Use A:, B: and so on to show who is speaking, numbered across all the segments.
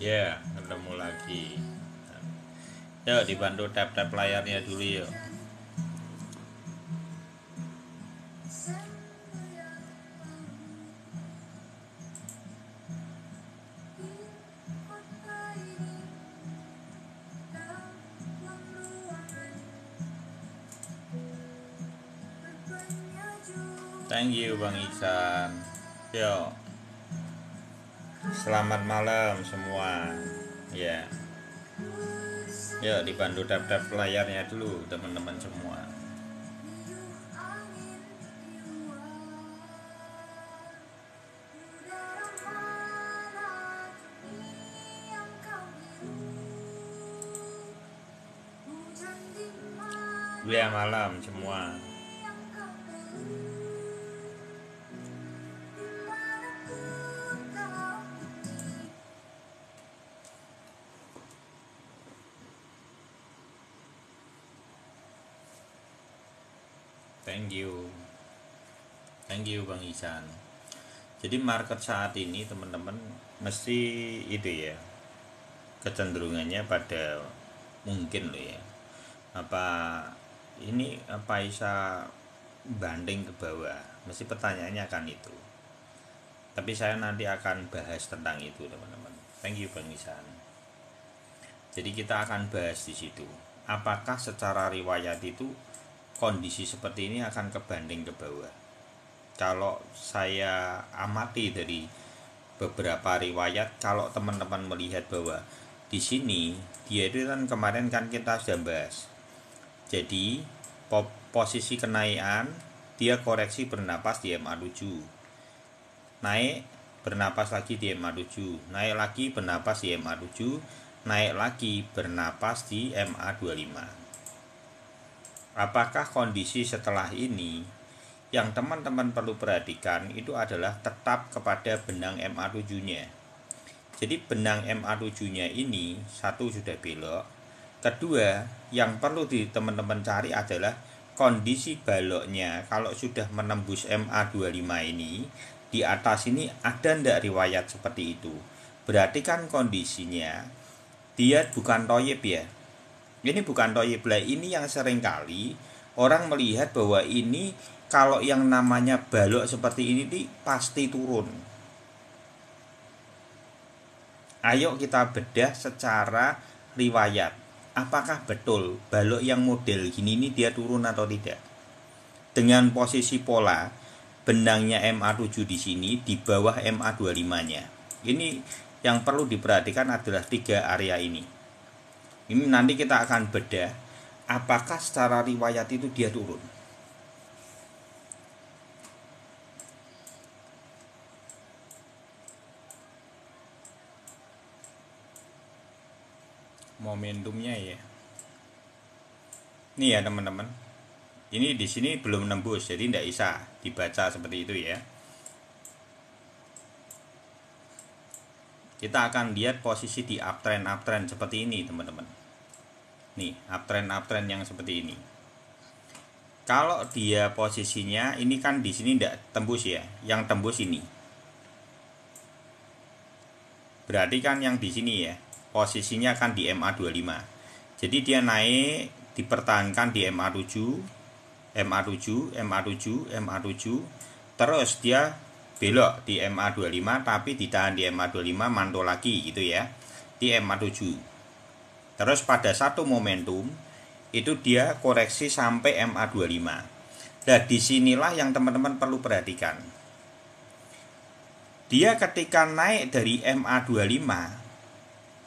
A: Ya, ketemu lagi. Yuk dibantu tap-tap layarnya dulu yuk. Thank you Bang Iksan. Yuk, selamat malam semua. Ya, yuk dibantu tap-tap layarnya dulu teman-teman semua. Ya malam semua. Thank you Bang Isan. Jadi market saat ini teman-teman mesti itu ya, kecenderungannya pada mungkin loh ya, apa ini apa bisa banding ke bawah, mesti pertanyaannya akan itu, tapi saya nanti akan bahas tentang itu teman-teman. Thank you Bang Isan. Jadi kita akan bahas di situ, apakah secara riwayat itu kondisi seperti ini akan kebanding ke bawah. Kalau saya amati dari beberapa riwayat, kalau teman-teman melihat bahwa di sini dia itu kan kemarin kan kita sudah bahas. Jadi posisi kenaikan dia koreksi bernapas di MA7. Naik bernapas lagi di MA7, naik lagi bernapas di MA7, naik lagi bernapas di MA25. Apakah kondisi setelah ini yang teman-teman perlu perhatikan itu adalah tetap kepada benang MA7-nya. Jadi benang MA7-nya ini satu sudah belok. Kedua, yang perlu teman-teman cari adalah kondisi baloknya. Kalau sudah menembus MA25 ini, di atas ini ada ndak riwayat seperti itu. Berarti kan kondisinya dia bukan toyib ya. Ini bukan toyib lah. Ini yang seringkali orang melihat bahwa ini kalau yang namanya balok seperti ini pasti turun. Ayo kita bedah secara riwayat. Apakah betul balok yang model gini ini dia turun atau tidak? Dengan posisi pola benangnya MA7 di sini di bawah MA25-nya. Ini yang perlu diperhatikan adalah 3 area ini. Ini nanti kita akan bedah apakah secara riwayat itu dia turun. Momentumnya ya. Ini ya teman-teman. Ini di sini belum nembus, jadi tidak bisa dibaca seperti itu ya. Kita akan lihat posisi di uptrend seperti ini teman-teman. Nih, uptrend yang seperti ini. Kalau dia posisinya ini kan di sini tidak tembus ya, yang tembus ini. Berarti kan yang di sini ya, posisinya kan di MA25. Jadi dia naik dipertahankan di MA7, terus dia belok di MA25 tapi ditahan di MA25, mantul lagi gitu ya di MA7. Terus pada satu momentum itu dia koreksi sampai MA25. Nah disinilah yang teman-teman perlu perhatikan. Dia ketika naik dari MA25,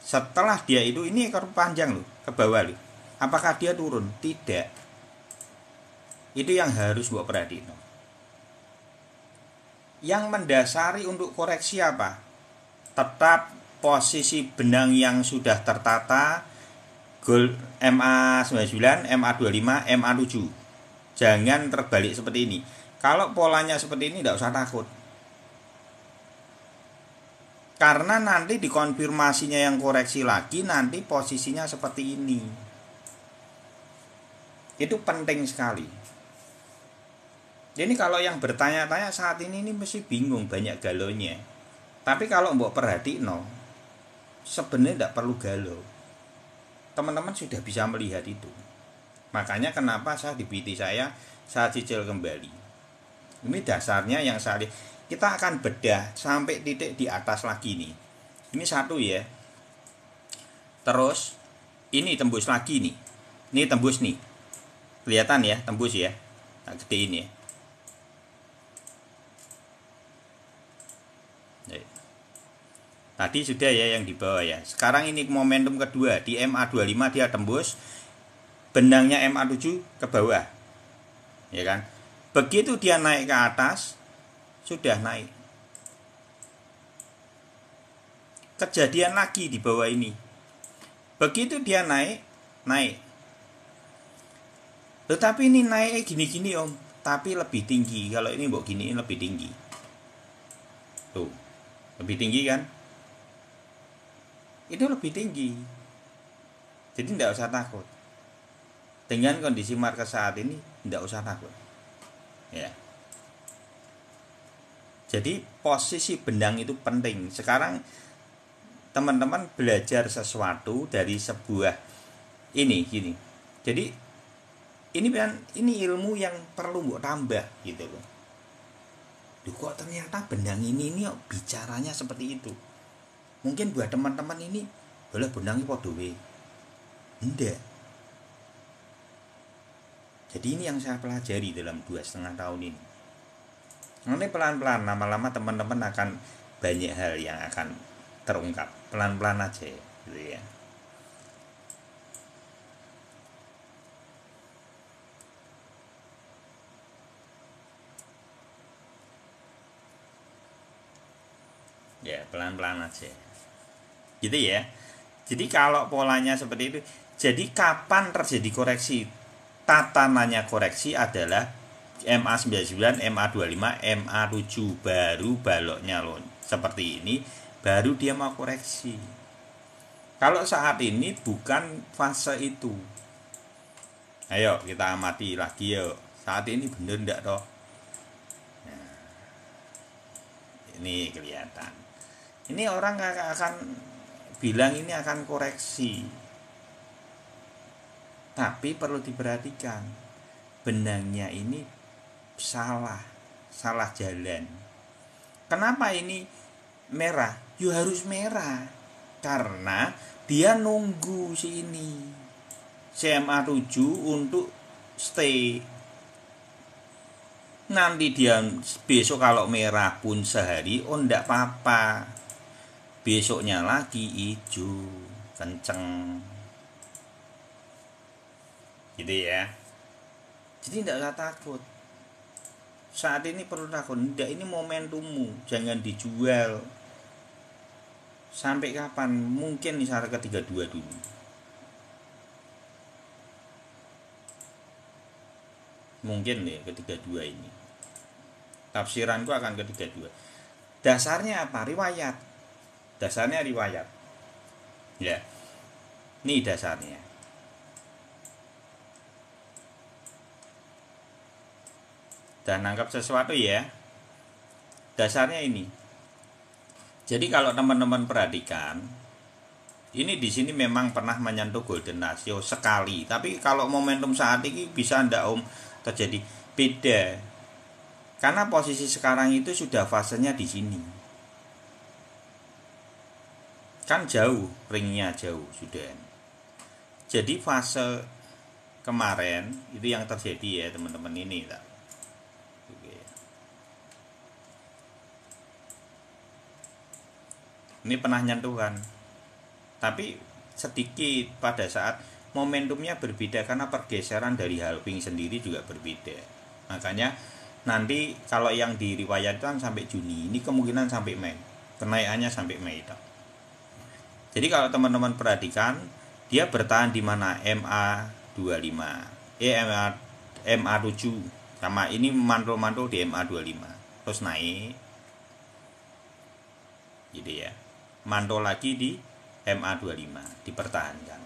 A: setelah dia itu ini ekor panjang loh ke bawah loh. Apakah dia turun? Tidak. Itu yang harus buat perhatiin. Yang mendasari untuk koreksi apa? Tetap posisi benang yang sudah tertata, goal MA99, MA25, MA7. Jangan terbalik seperti ini. Kalau polanya seperti ini tidak usah takut. Karena nanti dikonfirmasinya yang koreksi lagi nanti posisinya seperti ini. Itu penting sekali. Jadi kalau yang bertanya-tanya saat ini mesti bingung, banyak galonya. Tapi kalau mbok perhati no, sebenarnya tidak perlu galau. Teman-teman sudah bisa melihat itu. Makanya kenapa saya di PT saya cicil kembali. Ini dasarnya yang kita akan bedah sampai titik di atas lagi nih. Ini satu ya. Terus ini tembus lagi nih. Ini tembus nih. Kelihatan ya, tembus ya. Nah, gedein ya. Tadi sudah ya yang di bawah ya. Sekarang ini momentum kedua di MA25 dia tembus, benangnya MA7 ke bawah. Ya kan? Begitu dia naik ke atas, sudah naik. Kejadian lagi di bawah ini. Begitu dia naik. Tetapi ini naik gini-gini Om, tapi lebih tinggi. Kalau ini mbok giniin lebih tinggi. Tuh. Lebih tinggi kan? Itu lebih tinggi. Jadi tidak usah takut. Dengan kondisi market saat ini tidak usah takut. Ya. Jadi posisi benang itu penting. Sekarang teman-teman belajar sesuatu dari sebuah ini gini. Jadi ini ilmu yang perlu mbok tambah gitu loh. Duh, kok ternyata benang ini bicaranya seperti itu. Mungkin buat teman-teman ini boleh benangnya podo we. Enggak. Jadi ini yang saya pelajari dalam 2,5 tahun ini. Nanti pelan-pelan lama-lama teman-teman akan banyak hal yang akan terungkap. Pelan-pelan aja gitu ya. Ya, pelan-pelan aja. Gitu ya. Jadi kalau polanya seperti itu, jadi kapan terjadi koreksi? Tatanannya koreksi adalah MA99, MA25, MA7 baru baloknya loh. Seperti ini baru dia mau koreksi. Kalau saat ini bukan fase itu. Ayo kita amati lagi yuk. Saat ini bener enggak toh? Nah, ini kelihatan. Ini orang akan bilang ini akan koreksi. Tapi perlu diperhatikan, benangnya ini salah jalan. Kenapa ini merah? Ya harus merah. Karena dia nunggu si ini CMA7 untuk stay. Nanti dia besok kalau merah pun sehari, oh enggak apa-apa. Besoknya lagi hijau, kenceng. Gitu ya. Jadi tidak usah takut. Saat ini perlu takut. Tidak, ini momentummu, jangan dijual. Sampai kapan? Mungkin misalnya ke 32 dulu. Mungkin nih ke 32 ini. Tafsiranku akan ke 32. Dasarnya apa? Riwayat. Dasarnya riwayat. Ya. Ini dasarnya. Dan nangkap sesuatu ya. Dasarnya ini. Jadi kalau teman-teman perhatikan, ini di sini memang pernah menyentuh golden ratio sekali. Tapi kalau momentum saat ini bisa ndak Om terjadi beda. Karena posisi sekarang itu sudah fasenya di sini. Kan jauh, ringnya jauh sudah. Jadi fase kemarin itu yang terjadi ya teman-teman ini tak. Ini pernah nyentuhan, tapi sedikit pada saat momentumnya berbeda karena pergeseran dari halving sendiri juga berbeda. Makanya nanti kalau yang diriwayatkan sampai Juni, ini kemungkinan sampai Mei, kenaikannya sampai Mei. Jadi kalau teman-teman perhatikan, dia bertahan di mana MA25, MA7 sama ini mantul-mantul di MA25, terus naik, gitu ya. Mantul lagi di MA25 dipertahankan.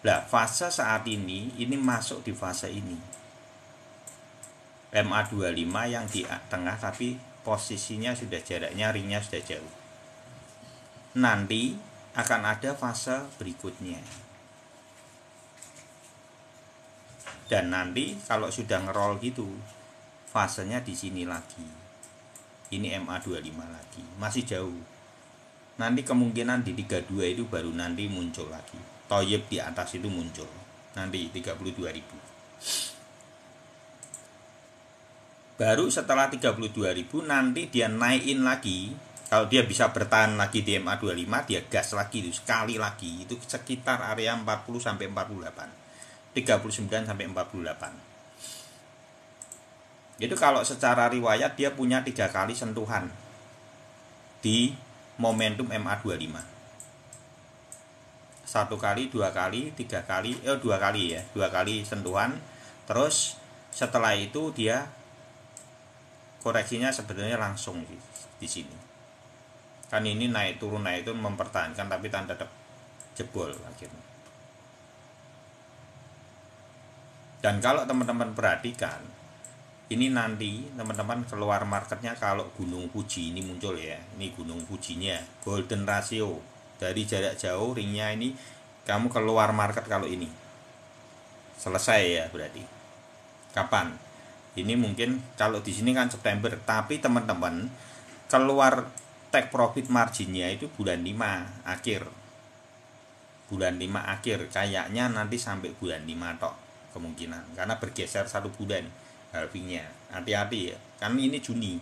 A: Nah, fase saat ini masuk di fase ini. MA25 yang di tengah tapi posisinya sudah jaraknya ringnya sudah jauh. Nanti akan ada fase berikutnya. Dan nanti kalau sudah ngerol gitu, fasenya di sini lagi. Ini MA25 lagi, masih jauh. Nanti kemungkinan di 32 itu baru nanti muncul lagi. Toyib di atas itu muncul. Nanti 32.000. Baru setelah 32.000 nanti dia naikin lagi. Kalau dia bisa bertahan lagi di MA25, dia gas lagi itu sekali lagi. Itu sekitar area 40 sampai 48. 39 sampai 48. Itu kalau secara riwayat dia punya 3 kali sentuhan di momentum MA25. 1 kali, 2 kali, 3 kali, 2 kali ya, 2 kali sentuhan. Terus setelah itu dia koreksinya sebenarnya langsung di sini. Kan ini naik turun mempertahankan, tapi tanda jebol akhirnya. Dan kalau teman-teman perhatikan, ini nanti teman-teman keluar marketnya kalau Gunung Fuji ini muncul ya. Ini Gunung Fujinya, golden ratio. Dari jarak jauh ringnya ini kamu keluar market kalau ini. Selesai ya berarti. Kapan? Ini mungkin kalau di sini kan September, tapi teman-teman keluar take profit marginnya itu bulan 5 akhir. Bulan 5 akhir kayaknya nanti sampai bulan 5 tok kemungkinan, karena bergeser 1 bulan halvingnya. Hati-hati ya, kan ini Juni.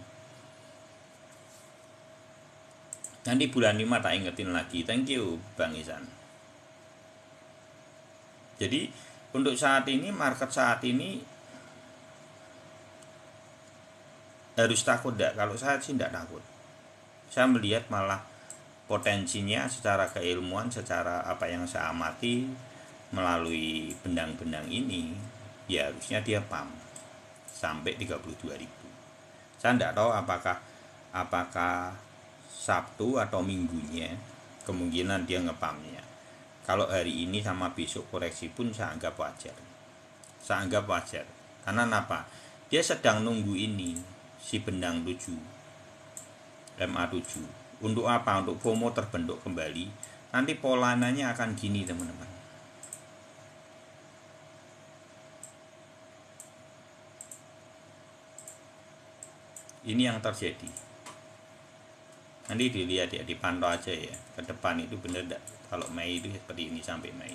A: Nanti bulan 5 tak ingetin lagi. Thank you Bang Isan. Jadi untuk saat ini, market saat ini harus takut enggak? Kalau saya sih enggak takut. Saya melihat malah potensinya secara keilmuan, secara apa yang saya amati melalui benang-benang ini, ya harusnya dia pump sampai 32.000. Saya enggak tahu apakah Sabtu atau Minggunya, kemungkinan dia ngepumpnya. Kalau hari ini sama besok koreksi pun saya anggap wajar. Saya anggap wajar. Karena apa? Dia sedang nunggu ini, si benang 7, MA7. Untuk apa? Untuk FOMO terbentuk kembali. Nanti polananya akan gini teman-teman. Ini yang terjadi. Nanti dilihat ya, dipantau aja ya. Ke depan itu bener enggak? Kalau Mei itu seperti ini sampai Mei.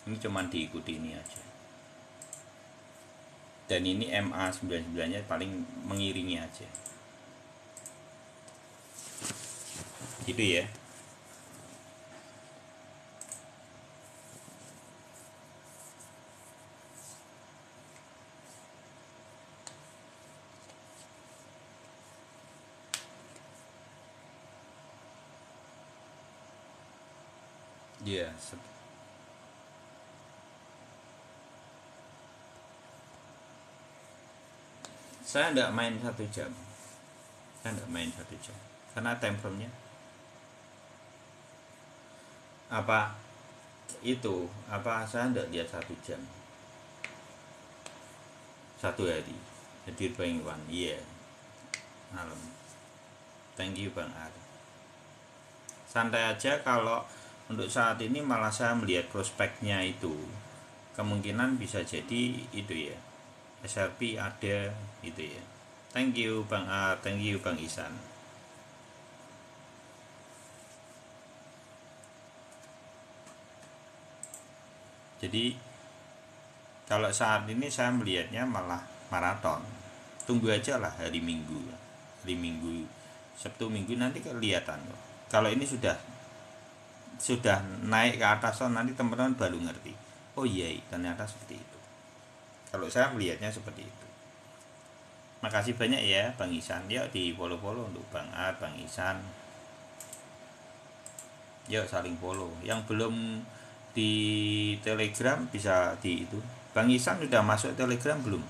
A: Ini cuman diikuti ini aja. Dan ini MA99-nya paling mengiringi aja. Gitu ya. Iya, saya enggak main 1 jam. Saya enggak main 1 jam. Karena time frame-nya apa itu, saya enggak lihat 1 jam. 1 hari. Jadi Bang Iwan, iya. Malam. Thank you Bang Ar. Santai aja. Kalau untuk saat ini malah saya melihat prospeknya itu kemungkinan bisa jadi itu ya, SLP ada gitu ya. Thank you Bang A, thank you Bang Isan. Jadi kalau saat ini saya melihatnya malah maraton. Tunggu aja lah hari Minggu. Hari Minggu, Sabtu Minggu nanti kelihatan loh. Kalau ini sudah naik ke atas, nanti teman-teman baru ngerti. Oh iya, ternyata seperti itu. Kalau saya melihatnya seperti itu. Makasih banyak ya Bang Isan. Yuk di follow-follow untuk Bang A, Bang Isan. Yuk saling follow. Yang belum di Telegram bisa di itu. Bang Isan sudah masuk Telegram belum?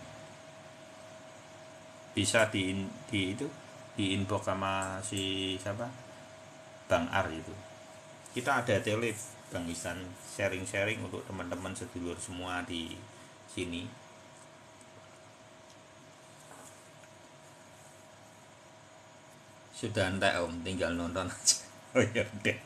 A: Bisa di itu, di inbox sama si siapa? Bang Ar itu. Kita ada tele Bang Isan, sharing-sharing untuk teman-teman sedulur semua di sini. Sudah entek Om, tinggal nonton aja. Oh ya udah.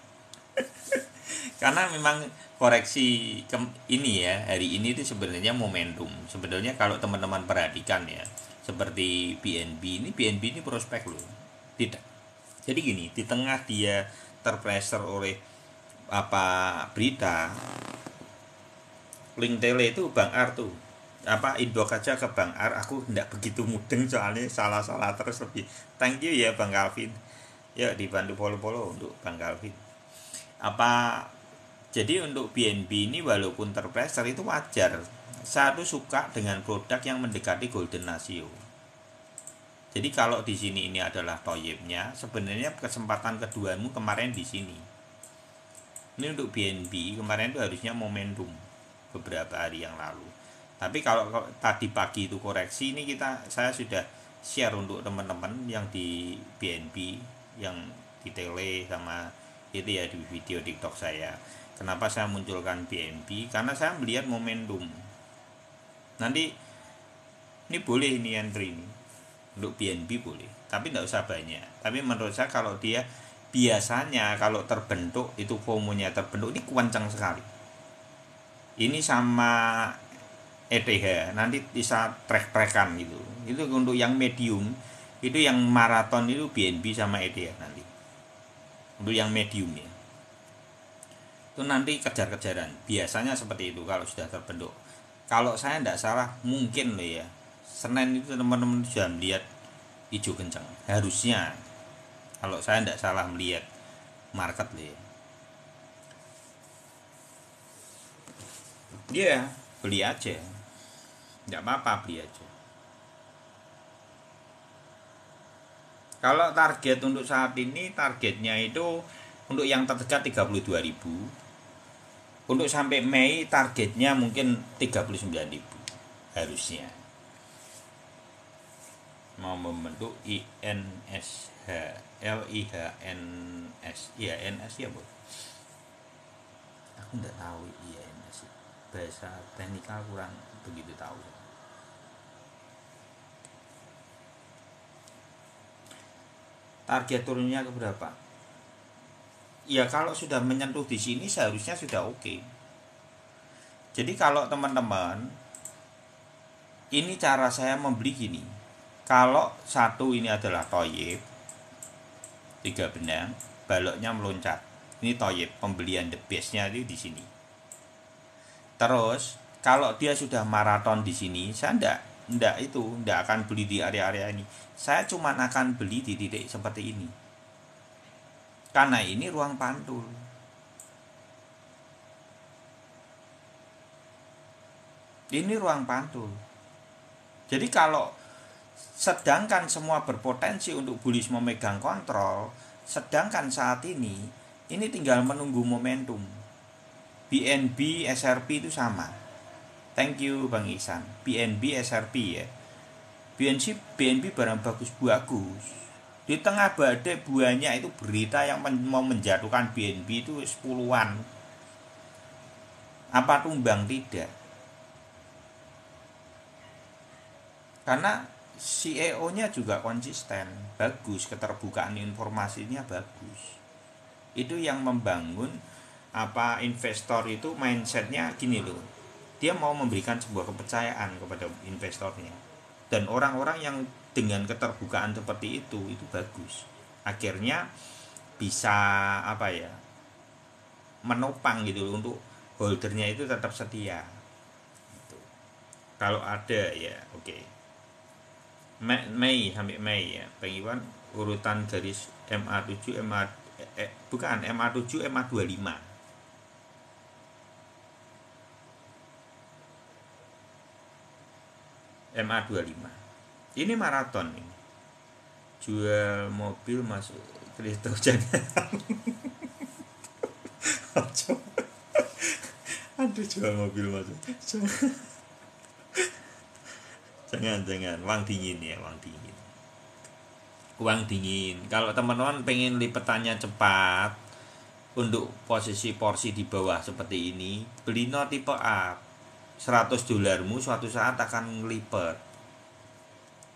A: Karena memang koreksi ini ya, hari ini itu sebenarnya momentum. Sebenarnya kalau teman-teman perhatikan ya, seperti BNB ini prospek loh. Tidak. Jadi gini, di tengah dia terpressure oleh apa berita, link tele itu Bang Ar tuh apa inbox aja ke Bang Ar, aku tidak begitu mudeng soalnya salah-salah terus lebih. Thank you ya Bang Calvin, ya dibantu follow-follow untuk Bang Calvin. Apa jadi untuk BNB ini walaupun terpressure itu wajar. Saya tuh suka dengan produk yang mendekati golden ratio. Jadi kalau di sini ini adalah toyibnya, sebenarnya kesempatan keduamu kemarin di sini. Ini untuk BNB kemarin itu harusnya momentum beberapa hari yang lalu. Tapi kalau tadi pagi itu koreksi, ini saya sudah share untuk teman-teman yang di BNB, yang di tele sama itu ya di video TikTok saya. Kenapa saya munculkan BNB? Karena saya melihat momentum. Nanti ini boleh ini entry ini untuk BNB boleh, tapi tidak usah banyak. Tapi menurut saya kalau dia biasanya kalau terbentuk itu FOMO-nya terbentuk ini kencang sekali. Ini sama ETH nanti bisa track-trackan gitu. Itu untuk yang medium, itu yang maraton itu BNB sama ETH nanti. Untuk yang medium ya. Itu nanti kejar-kejaran. Biasanya seperti itu kalau sudah terbentuk. Kalau saya tidak salah mungkin loh ya. Senin itu teman-teman sudah melihat hijau kencang. Harusnya kalau saya tidak salah melihat market loh ya. Dia beli aja. Tidak apa-apa beli aja. Kalau target untuk saat ini targetnya itu untuk yang terdekat 32.000. Untuk sampai Mei targetnya mungkin 39.000 harusnya. Mau membentuk INSH LIHNS ya NS ya Bu. Aku enggak tahu INS. Bahasa teknikal kurang begitu tahu. Target turunnya ke berapa? Ya kalau sudah menyentuh di sini seharusnya sudah oke. Jadi kalau teman-teman ini cara saya membeli gini. Kalau satu ini adalah toyib 3 benang, baloknya meloncat. Ini toyib, pembelian the base-nya itu di sini. Terus kalau dia sudah maraton di sini, saya enggak akan beli di area-area ini. Saya cuma akan beli di titik seperti ini. Karena ini ruang pantul. Ini ruang pantul. Jadi kalau sedangkan semua berpotensi untuk bullish memegang kontrol, sedangkan saat ini tinggal menunggu momentum. BNB, SRP itu sama. Thank you Bang Ihsan. BNB, SRP ya. BNB barang bagus-bagus. Di tengah badai banyak itu berita yang mau menjatuhkan BNB itu 10-an. Apa tumbang tidak? Karena CEO-nya juga konsisten, bagus, keterbukaan informasinya bagus. Itu yang membangun investor itu mindsetnya gini loh. Dia mau memberikan sebuah kepercayaan kepada investornya. Dan orang-orang yang dengan keterbukaan seperti itu bagus. Akhirnya bisa menopang gitu loh, untuk holdernya itu tetap setia. Gitu. Kalau ada ya oke. Mei sampai Mei ya Bang Iwan, urutan garis MA7 MA7 MA25 MA25 ini maraton ini. Jual mobil masuk Kristo jangan. Aduh, jual mobil masuk jangan uang dingin ya, uang dingin. Kalau teman-teman pengen lipetannya cepat untuk posisi porsi di bawah seperti ini, beli no tipe up. $100 suatu saat akan ngelipet.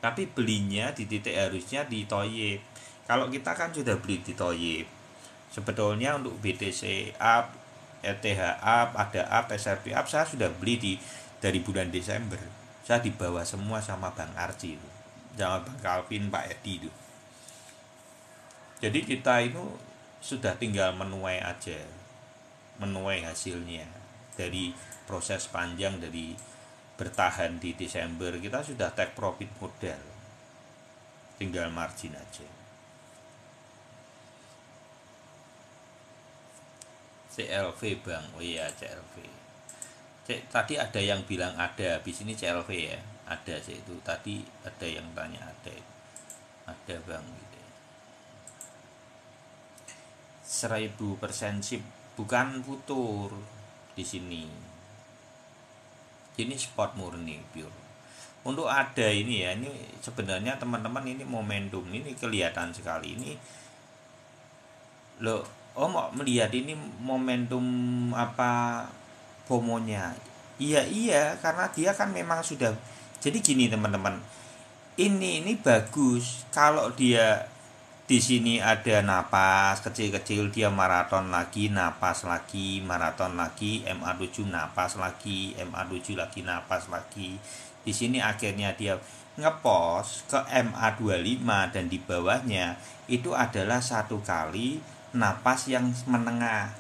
A: Tapi belinya di titik harusnya di toyib. Kalau kita kan sudah beli di toyib, Sebetulnya untuk BTC up, ETH up, ada up, SRP up, saya sudah beli dari bulan Desember. Saya dibawa semua sama Bang Arci itu, sama Bang Calvin, Pak Edi itu. Jadi kita itu sudah tinggal menuai aja, menuai hasilnya dari proses panjang dari bertahan di Desember. Kita sudah take profit modal, tinggal margin aja. CLV Bang, oh iya CLV. Tadi ada yang bilang ada, habis ini CLV ya, ada sih itu. Tadi ada yang tanya ada Bang gitu. 1000% sip, bukan futur di sini. Ini spot murni pure. Untuk ada ini ya, ini sebenarnya teman-teman ini momentum ini kelihatan sekali ini. Loh, mau melihat ini momentum apa FOMO-nya. Iya, karena dia kan memang sudah. Jadi gini teman-teman, ini bagus kalau dia di sini ada napas kecil-kecil, dia maraton lagi, napas lagi, maraton lagi, MA7 napas lagi, MA7 lagi, napas lagi. Di sini akhirnya dia ngepost ke MA25 dan di bawahnya itu adalah satu kali napas yang menengah.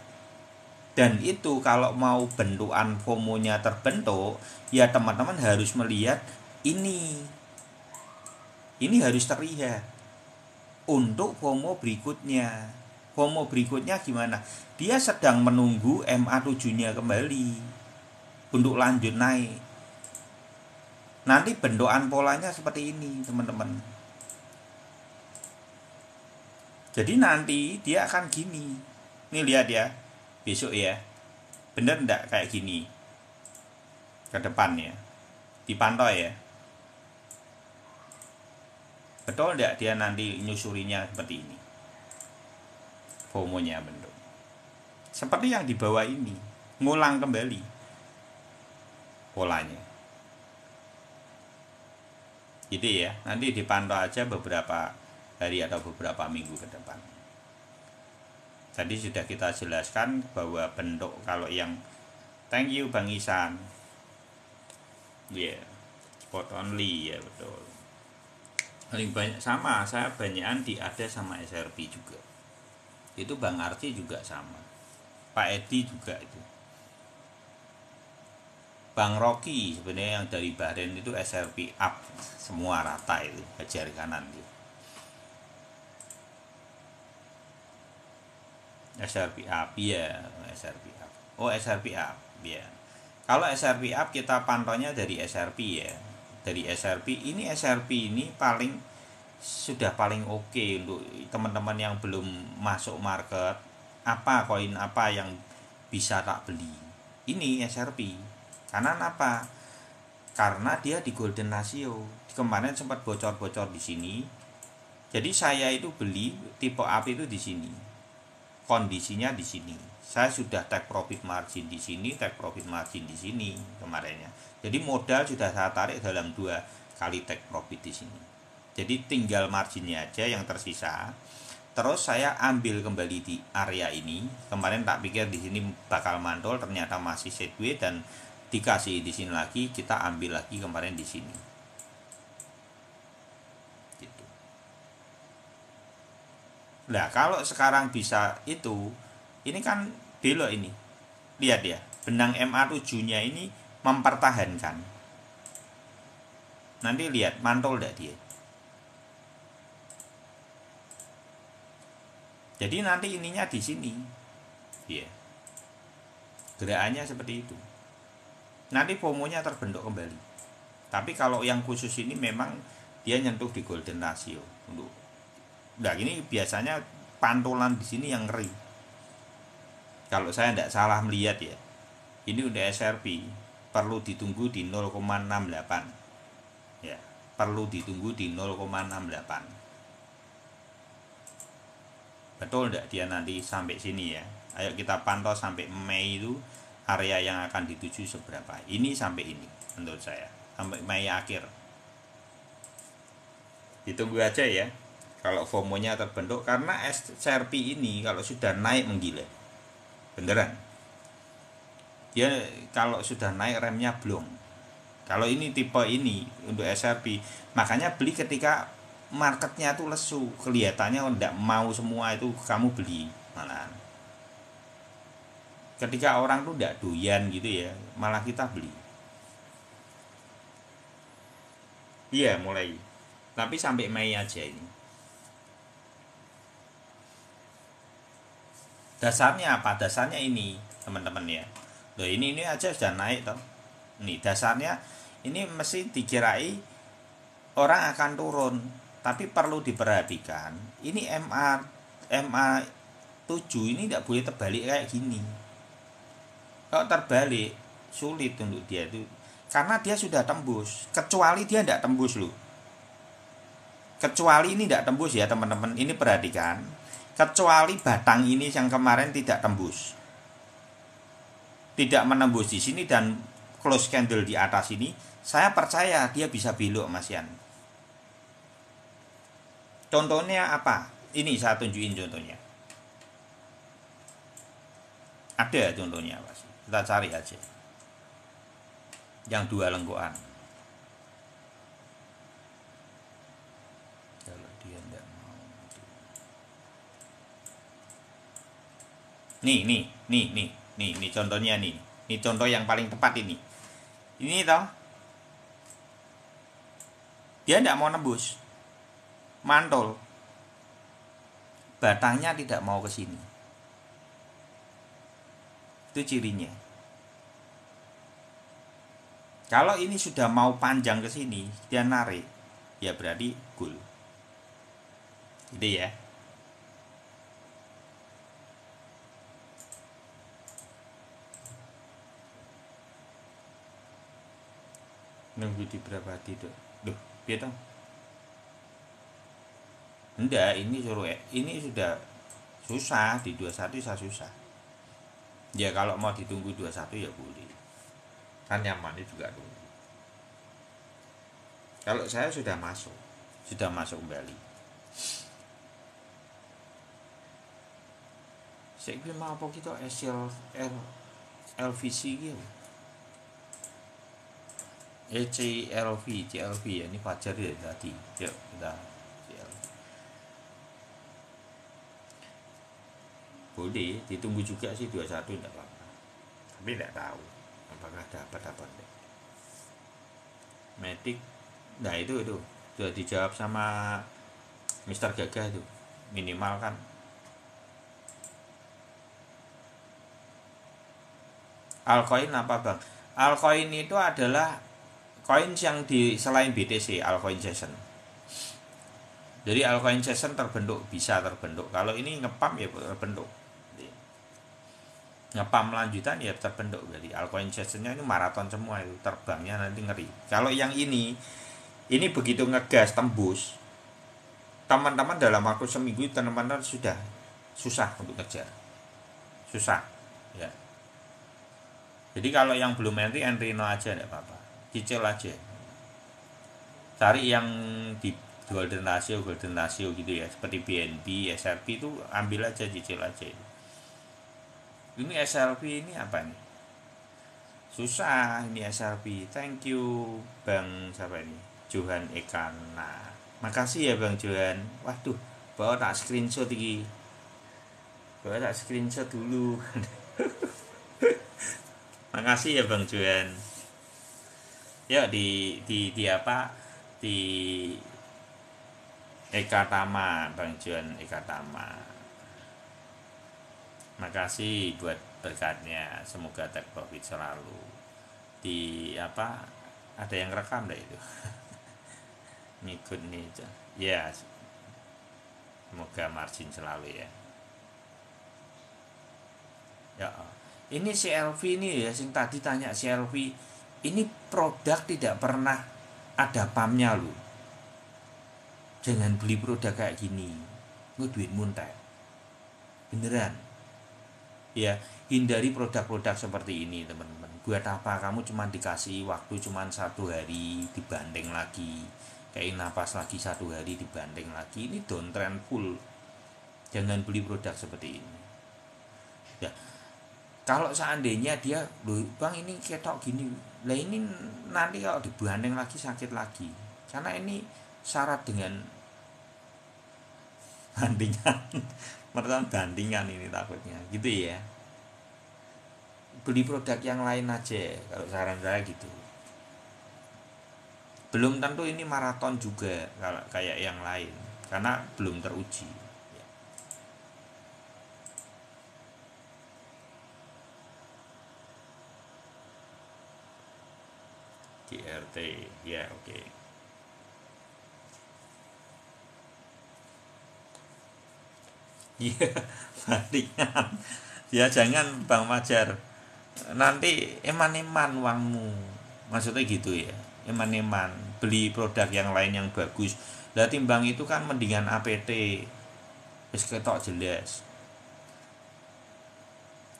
A: Dan itu kalau mau bentukan FOMO-nya terbentuk, ya teman-teman harus melihat ini. Ini harus terlihat untuk FOMO berikutnya. FOMO berikutnya gimana? Dia sedang menunggu MA7-nya kembali untuk lanjut naik. Nanti bentukan polanya seperti ini, teman-teman. Jadi nanti dia akan gini. Nih lihat ya, besok ya. Bener enggak kayak gini? Ke depannya. Dipantau ya. Betul enggak dia nanti nyusurinya seperti ini? FOMO-nya bentuk. Seperti yang di bawah ini. Ngulang kembali polanya. Jadi ya, nanti dipantau aja beberapa hari atau beberapa minggu ke depan. Tadi sudah kita jelaskan bahwa bentuk kalau yang thank you Bang Isan. Ya, yeah, spot only ya betul. Paling banyak sama, saya banyakan di ada sama SRP juga. Itu Bang Arci juga sama. Pak Edi juga itu. Bang Rocky sebenarnya yang dari Bahrain itu SRP up semua rata itu jari kanan itu. SRP up ya, SRP up. Oh SRP up ya. Kalau SRP up kita pantaunya dari SRP ya. Dari SRP ini paling sudah paling oke untuk teman-teman yang belum masuk market. Apa koin apa yang bisa tak beli? Ini SRP. Karena apa? Karena dia di golden ratio. Kemarin sempat bocor-bocor di sini. Jadi saya itu beli tipe up itu di sini. Kondisinya di sini. Saya sudah take profit margin di sini, take profit margin di sini kemarinnya. Jadi modal sudah saya tarik dalam 2 kali take profit di sini. Jadi tinggal marginnya aja yang tersisa. Terus saya ambil kembali di area ini. Kemarin tak pikir di sini bakal mantul, ternyata masih sideways dan dikasih di sini lagi, kita ambil lagi kemarin di sini. Gitu. Nah, kalau sekarang bisa itu, ini kan belok ini. Lihat ya, benang MA7-nya ini mempertahankan. Nanti lihat mantul enggak dia. Jadi nanti ininya di sini. Iya. Gerakannya seperti itu. Nanti FOMO-nya terbentuk kembali. Tapi kalau yang khusus ini memang dia nyentuh di golden ratio untuk. Nah, ini biasanya pantulan di sini yang ngeri. Kalau saya tidak salah melihat ya. Ini udah SRP, perlu ditunggu di 0,68. Ya, perlu ditunggu di 0,68. Betul enggak dia nanti sampai sini ya? Ayo kita pantau sampai Mei itu area yang akan dituju seberapa. Ini sampai ini menurut saya, sampai Mei akhir. Ditunggu aja ya. Kalau FOMO-nya terbentuk karena SRP ini kalau sudah naik menggila. Beneran. Dia kalau sudah naik remnya blong. Kalau ini tipe ini untuk SRP, makanya beli ketika marketnya tuh lesu, kelihatannya tidak mau semua itu kamu beli malahan. Ketika orang tuh tidak doyan gitu ya, malah kita beli. Iya mulai, tapi sampai Mei aja ini. Dasarnya apa? Dasarnya ini teman-teman ya. Loh ini aja sudah naik toh. Nih dasarnya ini mesti dikirai orang akan turun, tapi perlu diperhatikan ini MA 7 ini tidak boleh terbalik kayak gini. Kalau terbalik sulit untuk dia itu karena dia sudah tembus, kecuali dia tidak tembus loh. Kecuali ini tidak tembus ya teman-teman, ini perhatikan, kecuali batang ini yang kemarin tidak tembus, tidak menembus di sini dan close candle di atas ini, saya percaya dia bisa belok Mas Yan. Contohnya apa? Ini saya tunjukin contohnya. Ada contohnya Mas. Kita cari aja. Yang dua lengkuan. Kalau dia tidak mau. Nih contohnya nih. Ini contoh yang paling tepat ini. Ini toh. Dia tidak mau nembus. Mantul. Batangnya tidak mau ke sini. Itu cirinya. Kalau ini sudah mau panjang ke sini, dia narik, ya berarti goal. Gitu ya. Nunggu di berapa tidur? Duh, biar dong. Enggak, ini suruh ini sudah susah di 21 susah. Ya kalau mau ditunggu 21 ya boleh. Kan nyaman juga dulu. Kalau saya sudah masuk kembali. Saya kira mau apa kita LVC gitu. CLV ya, ini Fajar ya tadi. Yuk kita CLV. Boleh ditunggu juga sih 21 enggak apa-apa. Tapi enggak tahu apakah dapat apa enggak. Matic, nah itu sudah dijawab sama Mister Gagah itu, minimal kan. Altcoin apa bang? Altcoin itu adalah koin yang selain BTC, altcoin session. Jadi altcoin session bisa terbentuk. Kalau ini ngepam ya terbentuk. Ngepam lanjutan ya terbentuk. Jadi altcoin sessionnya ini maraton semua itu, terbangnya nanti ngeri. Kalau yang ini begitu ngegas tembus, teman-teman dalam waktu seminggu teman-teman sudah susah untuk ngejar, susah ya. Jadi kalau yang belum entry no aja enggak apa-apa, cicil aja, cari yang di golden ratio gitu ya, seperti BNB, SRP itu ambil aja, cicil aja itu. Ini SLP ini apa nih? Susah ini SLP. Thank you Bang siapa ini? Johan Ekana. Makasih ya Bang Johan. Waduh, bawa tak screenshot iki. Bawa tak screenshot dulu. Makasih ya Bang Johan. Ya di apa? Di Ekatama, Bang Johan Ekatama. Makasih buat berkatnya, semoga take profit selalu. Di apa? Ada yang rekam deh itu. Ngikut nih, ya. Semoga margin selalu ya. Ya, ini CLV ini ya, sing tadi tanya CLV, ini produk tidak pernah ada pamnya loh. Jangan beli produk kayak gini, duit muntah. Beneran. Ya, hindari produk-produk seperti ini teman-teman. Buat apa kamu cuma dikasih waktu cuma 1 hari, dibanding lagi. kayak napas lagi 1 hari dibanting lagi, ini downtrend full. Jangan beli produk seperti ini ya. Kalau seandainya dia, loh bang ini ketok gini, lah ini nanti kalau dibanding lagi sakit lagi, karena ini syarat dengan bandingan pertama bandingan ini takutnya gitu ya. Beli produk yang lain aja kalau saran saya gitu. Belum tentu ini maraton juga kalau kayak yang lain, karena belum teruji. GRT ya, oke. Iya, bandingan ya. Jangan Bang Fajar, nanti eman-eman uangmu, maksudnya gitu ya. Eman-eman beli produk yang lain yang bagus, lah timbang itu kan mendingan APT wis ketok jelas.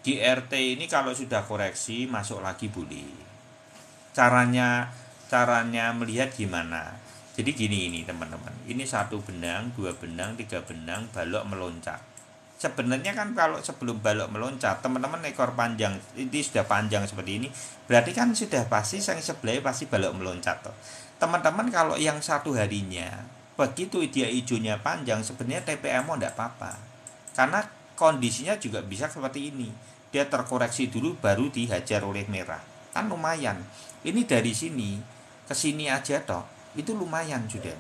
A: GRT ini kalau sudah koreksi masuk lagi boleh. Caranya melihat gimana? Jadi gini ini teman-teman, ini 1 benang, 2 benang, 3 benang, balok meloncat. Sebenarnya kan kalau sebelum balok meloncat, teman-teman ekor panjang ini sudah panjang seperti ini, berarti kan sudah pasti yang sebelah pasti balok meloncat toh. Teman-teman kalau yang 1 harinya begitu dia hijaunya panjang, sebenarnya TPM tidak apa-apa, karena kondisinya juga bisa seperti ini, dia terkoreksi dulu baru dihajar oleh merah, kan lumayan. Ini dari sini ke sini aja toh itu lumayan sudah.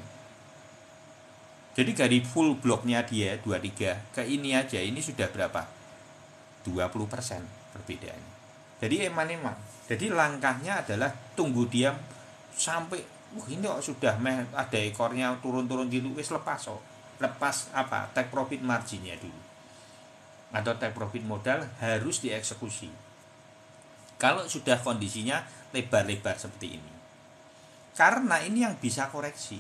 A: Jadi dari full bloknya dia 23 ke ini aja, ini sudah berapa? 20% perbedaannya. Jadi eman-eman. Jadi langkahnya adalah tunggu dia sampai ini kok sudah ada ekornya turun-turun gitu, wis lepas oh. Lepas apa? Take profit marginnya dulu. Atau take profit modal harus dieksekusi. Kalau sudah kondisinya lebar-lebar seperti ini. Karena ini yang bisa koreksi.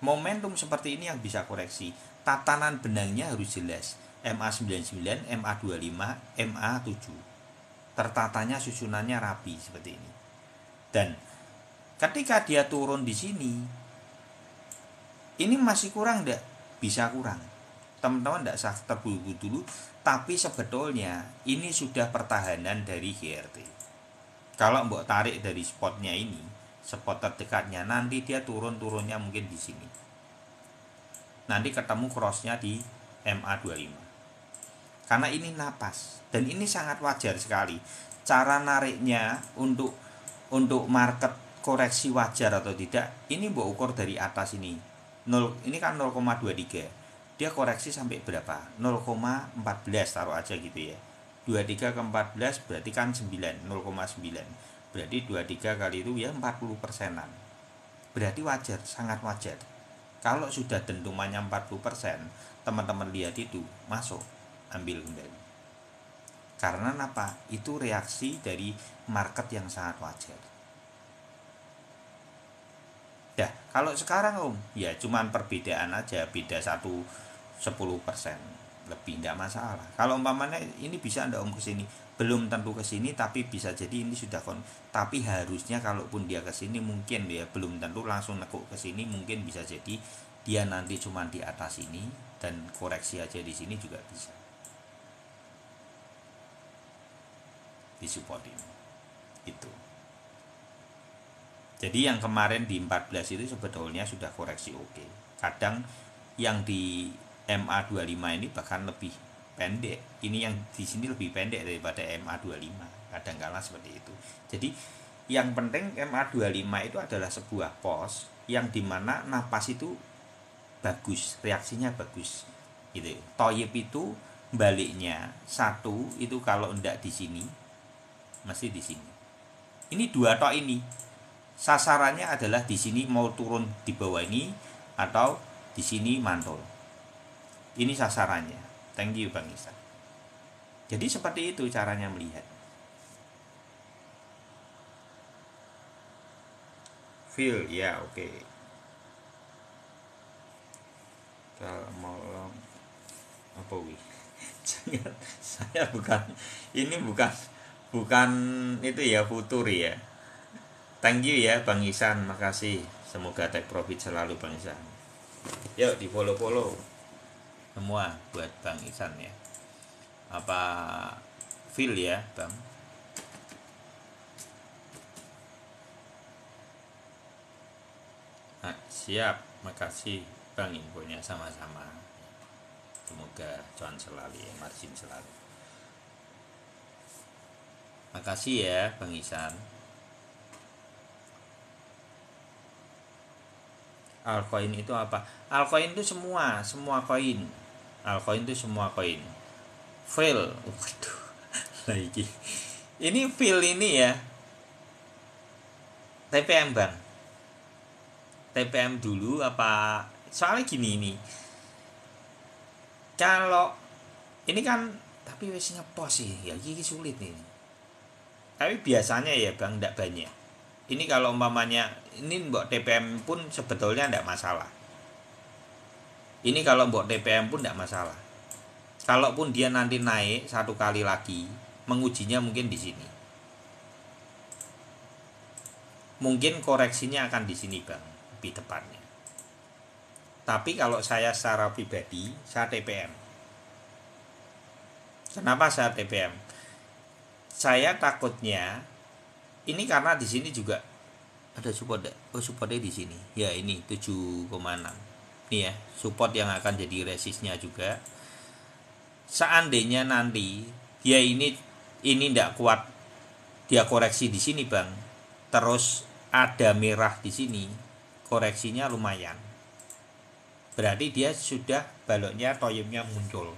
A: Momentum seperti ini yang bisa koreksi. Tatanan benangnya harus jelas. MA99, MA25, MA7. Tertatanya susunannya rapi seperti ini. Dan ketika dia turun di sini, ini masih kurang enggak? Bisa kurang. Teman-teman enggak usah terburu-buru dulu, tapi sebetulnya ini sudah pertahanan dari GRT. Kalau mbok tarik dari spotnya ini, spot terdekatnya, nanti dia turunnya mungkin di sini. Nanti ketemu crossnya di MA25. Karena ini napas dan ini sangat wajar sekali. Cara nariknya untuk market koreksi wajar atau tidak, ini mbok ukur dari atas ini. Ini kan 0,23. Dia koreksi sampai berapa? 0,14 taruh aja gitu ya. 23 ke 14 berarti kan 9, 0,9. Berarti 23 kali itu ya 40%-an. Berarti wajar, sangat wajar. Kalau sudah dentumannya 40%, teman-teman lihat itu, masuk, ambil kembali. Karena apa? Itu reaksi dari market yang sangat wajar. Ya, kalau sekarang ya cuman perbedaan aja, beda 10%, lebih tidak masalah. Kalau umpamanya ini bisa Anda ke sini, belum tentu ke sini, tapi bisa jadi ini sudah tapi harusnya kalaupun dia ke sini mungkin ya belum tentu langsung nekuk ke sini, mungkin bisa jadi dia nanti cuma di atas ini dan koreksi aja di sini juga bisa. Di support ini. Itu. Jadi yang kemarin di 14 itu sebetulnya sudah koreksi oke. Kadang yang di MA25 ini bahkan lebih pendek. Ini yang di sini lebih pendek daripada MA25. Kadang-kala seperti itu. Jadi yang penting MA25 itu adalah sebuah pos yang dimana napas itu bagus, reaksinya bagus. Gitu. Toyib itu baliknya 1 itu kalau enggak di sini, mesti di sini. Ini 2 tok ini. Sasarannya adalah di sini mau turun di bawah ini atau di sini mantul. Ini sasarannya. Thank you Bang Isan. Jadi seperti itu caranya melihat. Feel ya oke. Kalau mau apa wih? Jangan, saya bukan itu ya futur ya. Thank you ya Bang Isan, makasih Semoga take profit selalu Bang Isan. Yuk di follow semua buat Bang Isan ya. Apa feel ya Bang? Nah, siap, makasih Bang infonya, sama-sama. Semoga cuan selalu ya, margin selalu. Makasih ya Bang Isan. Altcoin itu apa? Altcoin itu semua koin. Altcoin itu semua koin. Fail. Waduh. Lagi. Ini fail ini ya. TPM Bang. TPM dulu apa? Soalnya gini ini. Kalau ini kan tapi wis ngepost sih, ya ini sulit nih. Tapi biasanya ya Bang enggak banyak. Ini kalau umpamanya ini mbok TPM pun sebetulnya enggak masalah. Ini kalau mbok TPM pun enggak masalah. Kalaupun dia nanti naik satu kali lagi, mengujinya mungkin di sini. Mungkin koreksinya akan di sini Bang, lebih tepatnya. Tapi kalau saya secara pribadi, saya TPM. Kenapa saya TPM? Saya takutnya ini karena di sini juga ada support. Oh, supportnya di sini. Ya, ini 7,6. Nih ya, support yang akan jadi resistnya juga. Seandainya nanti dia ini tidak kuat, dia koreksi di sini, Bang. Terus ada merah di sini, koreksinya lumayan. Berarti dia sudah baloknya toyibnya muncul.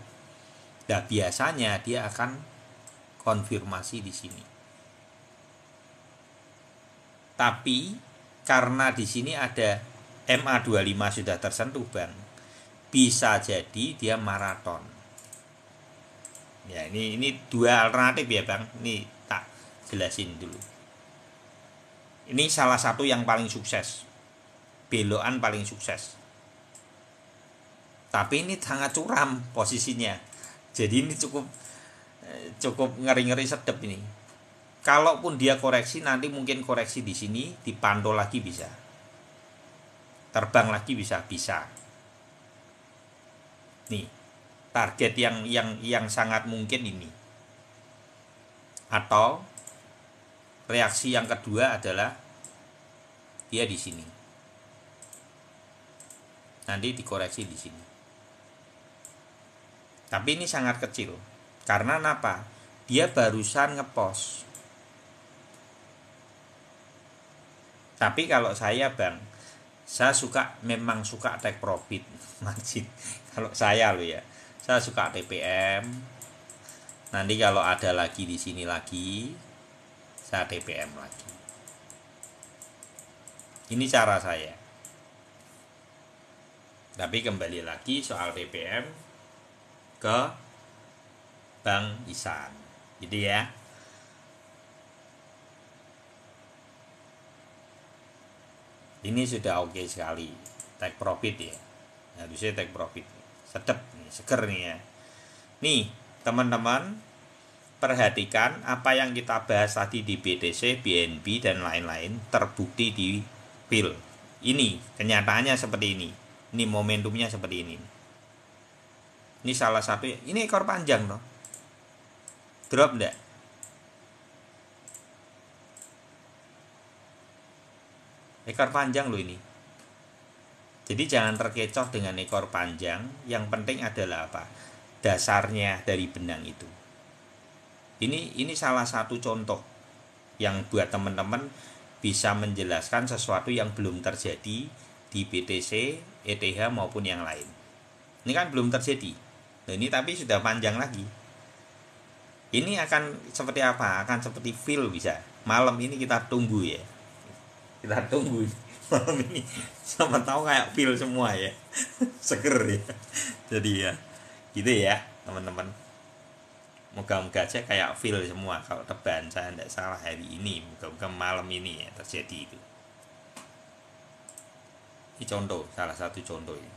A: Nah, biasanya dia akan konfirmasi di sini. Tapi karena di sini ada MA25 sudah tersentuh Bang, bisa jadi dia maraton. Ya, ini dua alternatif ya Bang. Ini tak jelasin dulu. Ini salah satu yang paling sukses. Belokan paling sukses. Tapi ini sangat curam posisinya. Jadi ini cukup ngeri-ngeri sedep ini. Kalaupun dia koreksi, nanti mungkin koreksi di sini, dipantau lagi bisa. Terbang lagi bisa. Nih, target yang sangat mungkin ini. Atau reaksi yang kedua adalah dia di sini. Nanti dikoreksi di sini. Tapi ini sangat kecil. Karena apa? Dia barusan ngepost. Tapi kalau saya Bang, saya memang suka take profit margin. Kalau saya loh ya, saya suka TPM. Nanti kalau ada lagi di sini lagi, saya TPM lagi. Ini cara saya. Tapi kembali lagi soal TPM ke Bang Isan, gitu ya. Ini sudah oke sekali, take profit ya. Harusnya take profit, sedep nih, seger nih ya. Nih teman-teman, perhatikan apa yang kita bahas tadi di BTC, BNB dan lain-lain terbukti di PIL. Ini kenyataannya seperti ini. Ini momentumnya seperti ini. Ini salah satu. Ini ekor panjang loh. Drop enggak? Ekor panjang loh ini. Jadi jangan terkecoh dengan ekor panjang. Yang penting adalah apa? Dasarnya dari benang itu. Ini salah satu contoh yang buat teman-teman bisa menjelaskan sesuatu yang belum terjadi di BTC, ETH maupun yang lain. Ini kan belum terjadi. Nah, ini tapi sudah panjang lagi. Ini akan seperti apa? Akan seperti feel bisa. Malam ini kita tunggu ya. Kita tunggu malam ini. Sama tahu kayak feel semua ya. Seger ya. Jadi ya, gitu ya teman-teman. Moga-moga aja kayak feel semua. Kalau teban saya tidak salah hari ini, moga-moga malam ini ya terjadi itu. Ini contoh, salah satu contoh ini.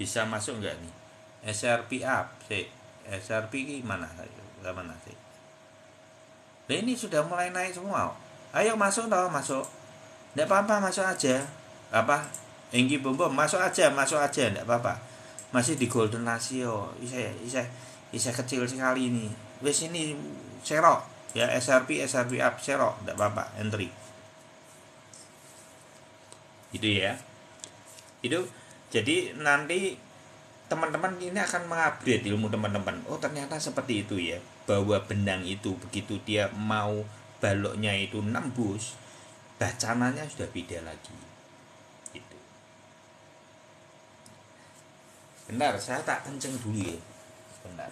A: Bisa masuk nggak nih? SRP up sih. SRP mana sih? Nah, ini sudah mulai naik semua. Ayo masuk. Enggak apa-apa, masuk aja. Apa? Enggi Bombo, masuk aja, enggak apa-apa. Masih di Golden Rasio. Isa kecil sekali ini. Wes ini serok ya, SRP up serok, enggak apa-apa, entry. Itu ya. Itu jadi nanti teman-teman ini akan mengupgrade ilmu teman-teman. Oh, ternyata seperti itu ya. Bahwa benang itu begitu dia mau baloknya itu nembus, bacananya sudah beda lagi. Gitu. Bentar, saya tak kenceng dulu ya. Bentar.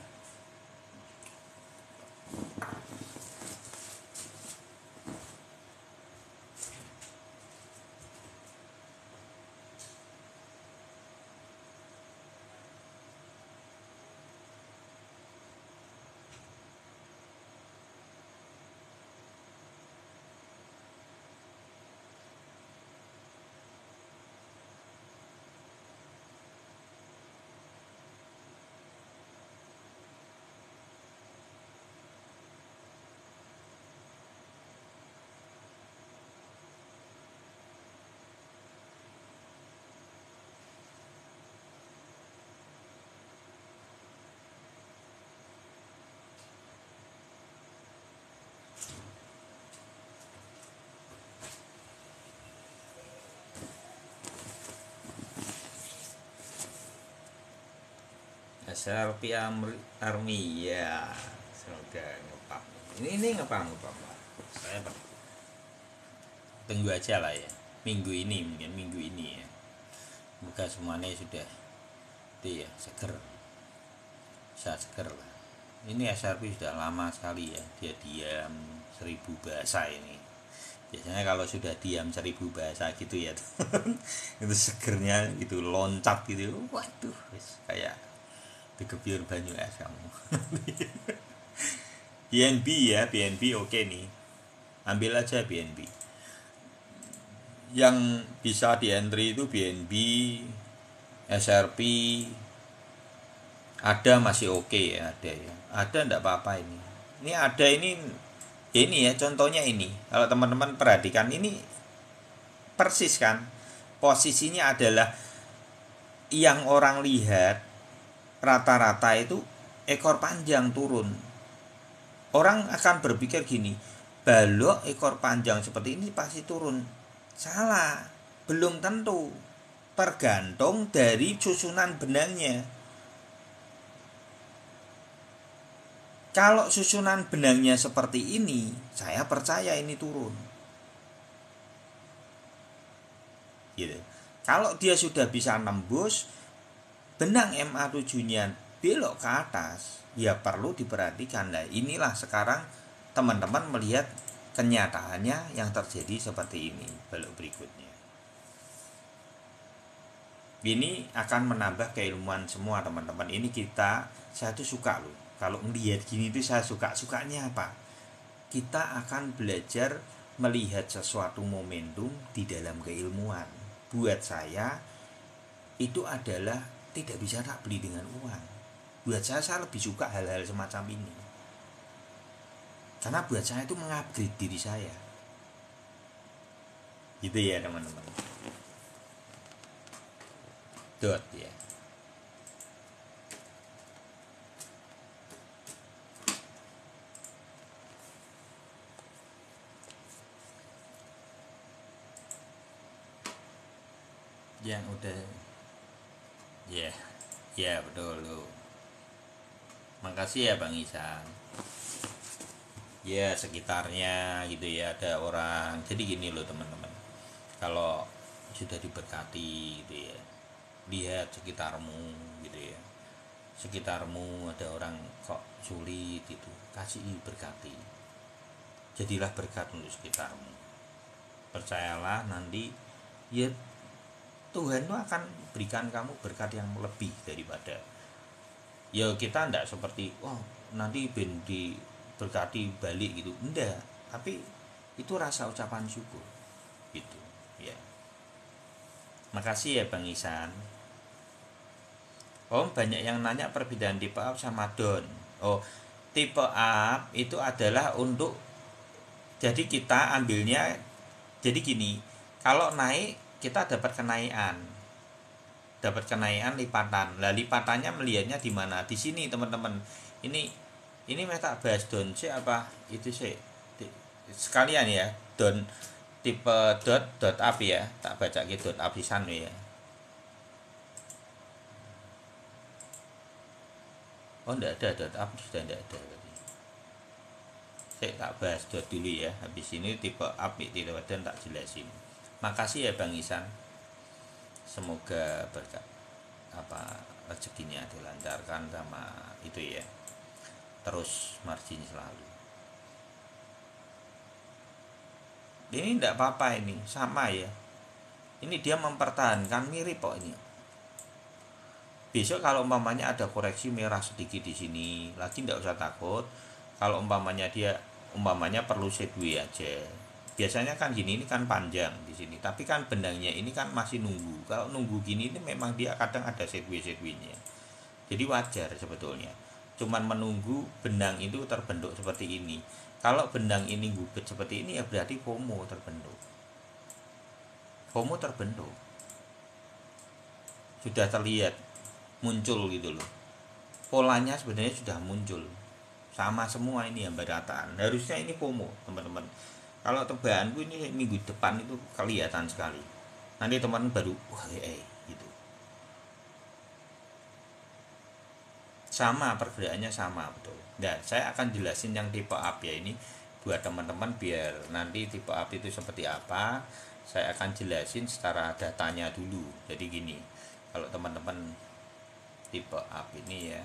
A: SRP Army ya, semoga ngepam. Ini ngepam. Saya tunggu aja lah ya. Minggu ini ya. Semoga semuanya sudah itu ya, seger. Bisa seger lah. Ini SRP sudah lama sekali ya. Dia diam 1000 bahasa ini. Biasanya kalau sudah diam 1000 bahasa gitu ya, itu segernya itu loncat gitu. Waduh, kayak dikebiur banyu es kamu. BNB ya, BNB oke nih. Ambil aja BNB. Yang bisa di entry itu BNB, SRP, ada masih oke ya, ada ya. Ada enggak apa-apa ini. Ini ada ini ya, ini ya contohnya ini. Kalau teman-teman perhatikan ini persis kan. Posisinya adalah yang orang lihat rata-rata itu ekor panjang turun. Orang akan berpikir gini, balok ekor panjang seperti ini pasti turun. Salah, belum tentu. Tergantung dari susunan benangnya. Kalau susunan benangnya seperti ini, saya percaya ini turun. Gitu. Kalau dia sudah bisa nembus benang MA7-nya belok ke atas, ya perlu diperhatikan. Nah, inilah sekarang teman-teman melihat kenyataannya yang terjadi seperti ini. Balok berikutnya. Ini akan menambah keilmuan semua teman-teman. Ini saya tuh suka loh. Kalau melihat gini tuh saya suka. Sukanya apa? Kita akan belajar melihat sesuatu momentum di dalam keilmuan. Buat saya itu adalah tidak bisa tak beli dengan uang. Buat saya lebih suka hal-hal semacam ini. Karena buat saya itu mengupgrade diri saya. Gitu ya teman-teman. Dot ya. Yang udah ya, ya betul lo. Makasih ya Bang Isan. Ya sekitarnya gitu ya, ada orang. Jadi gini loh teman-teman, kalau sudah diberkati gitu ya, lihat sekitarmu gitu ya, sekitarmu ada orang kok sulit itu, kasih berkati, jadilah berkat untuk sekitarmu. Percayalah nanti ya Tuhan itu akan berikan kamu berkat yang lebih daripada ya kita ndak seperti nanti ben diberkati balik gitu, enggak, tapi itu rasa ucapan syukur gitu ya. Makasih ya Bang Isan. Banyak yang nanya perbedaan tipe up sama down. Tipe up itu adalah untuk, jadi kita ambilnya jadi gini, Kalau naik kita dapat kenaian lipatan. Lah lipatannya melihatnya di mana? Di sini teman-teman. Ini saya tak bahas down sih apa itu sih. Sekalian ya, down tipe dot up ya. Tak baca gitu dot up pisan ya. Oh enggak ada dot up, sudah enggak ada tadi. Saya tak bahas dot dulu ya. Habis ini tipe up tipe down tak jelasin. Makasih ya Bang Isan. Semoga berkat apa rezekinya dilancarkan sama itu ya, terus margin selalu. Ini tidak apa-apa, ini sama ya, ini dia mempertahankan mirip kok ini. Besok kalau umpamanya ada koreksi merah sedikit di sini lagi, tidak usah takut. Kalau umpamanya perlu sideways aja. Biasanya kan gini, ini kan panjang di sini, tapi kan benangnya ini kan masih nunggu. Kalau nunggu gini ini memang dia kadang ada sideways-nya. Jadi wajar sebetulnya. Cuman menunggu benang itu terbentuk seperti ini. Kalau benang ini gugut seperti ini ya berarti FOMO terbentuk. FOMO terbentuk. Sudah terlihat muncul gitu loh. Polanya sebenarnya sudah muncul. Sama semua ini ya berataan. Harusnya ini FOMO, teman-teman. Kalau tebakanku ini minggu depan itu kelihatan sekali. Nanti teman baru wah gitu. Sama pergerakannya sama betul. Nah, saya akan jelasin yang tipe up ya ini buat teman-teman biar nanti tipe up itu seperti apa. Saya akan jelasin secara datanya dulu. Jadi gini, kalau teman-teman tipe up ini ya.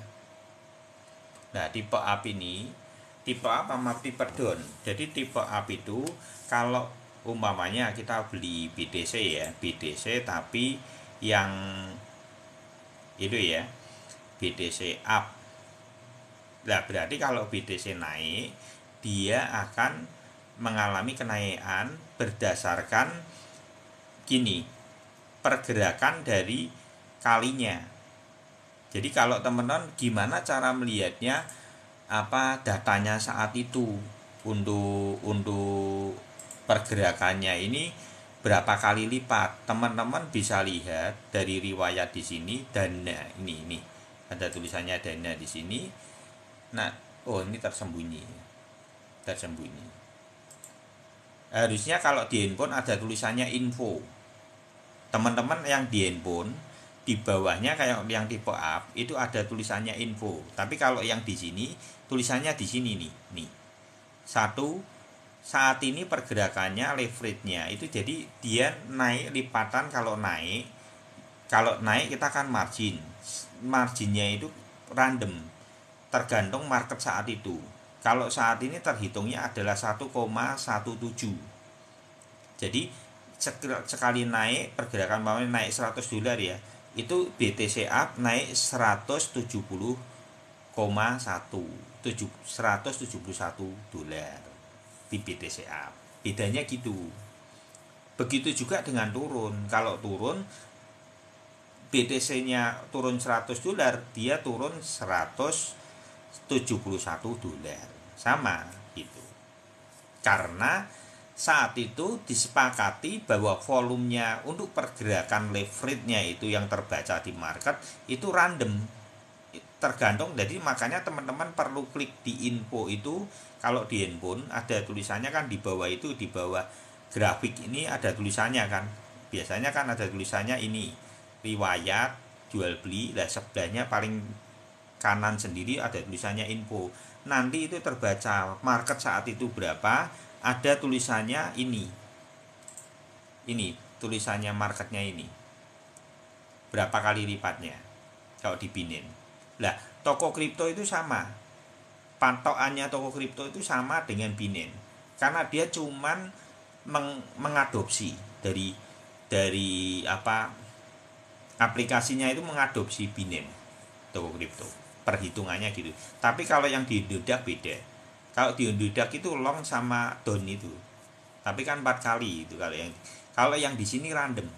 A: Nah, tipe up ini tipe up sama tipe down. Jadi tipe up itu kalau umpamanya kita beli BTC ya, BTC tapi yang itu ya, BTC up. Nah, berarti kalau BTC naik, dia akan mengalami kenaikan berdasarkan gini, pergerakan dari kalinya. Jadi kalau teman-teman gimana cara melihatnya, apa datanya saat itu untuk pergerakannya ini berapa kali lipat, teman-teman bisa lihat dari riwayat di sini. Dana ini ada tulisannya dana di sini. Nah, oh ini tersembunyi. Harusnya kalau di handphone ada tulisannya info. Teman-teman yang di handphone di bawahnya kayak yang tipe up itu ada tulisannya info. Tapi kalau yang di sini tulisannya di sini nih. Satu, saat ini pergerakannya leverage-nya itu jadi dia naik lipatan. Kalau naik kita kan marginnya itu random, tergantung market saat itu. Kalau saat ini terhitungnya adalah 1,17. Jadi sekali naik pergerakan naik $100 ya, itu BTC up naik 171,1 dolar di BTC up. Bedanya gitu. Begitu juga dengan turun. Kalau turun BTC-nya turun $100, dia turun $171. Sama gitu. Karena saat itu disepakati bahwa volumenya untuk pergerakan leverage-nya itu yang terbaca di market itu random, tergantung. Jadi makanya teman-teman perlu klik di info itu. Kalau di handphone ada tulisannya kan di bawah itu, di bawah grafik ini ada tulisannya kan, biasanya kan ada tulisannya ini riwayat jual beli. Lah sebelahnya paling kanan sendiri ada tulisannya info. Nanti itu terbaca market saat itu berapa, ada tulisannya ini tulisannya marketnya ini berapa kali lipatnya kalau di Binance. Lah toko kripto itu sama, patokannya toko kripto itu sama dengan Binance karena dia cuman mengadopsi dari apa aplikasinya itu mengadopsi Binance toko kripto, perhitungannya gitu. Tapi kalau yang di Indodax beda. Kalau di Indodax itu long sama down itu. Tapi kan 4 kali itu kalau yang di sini random.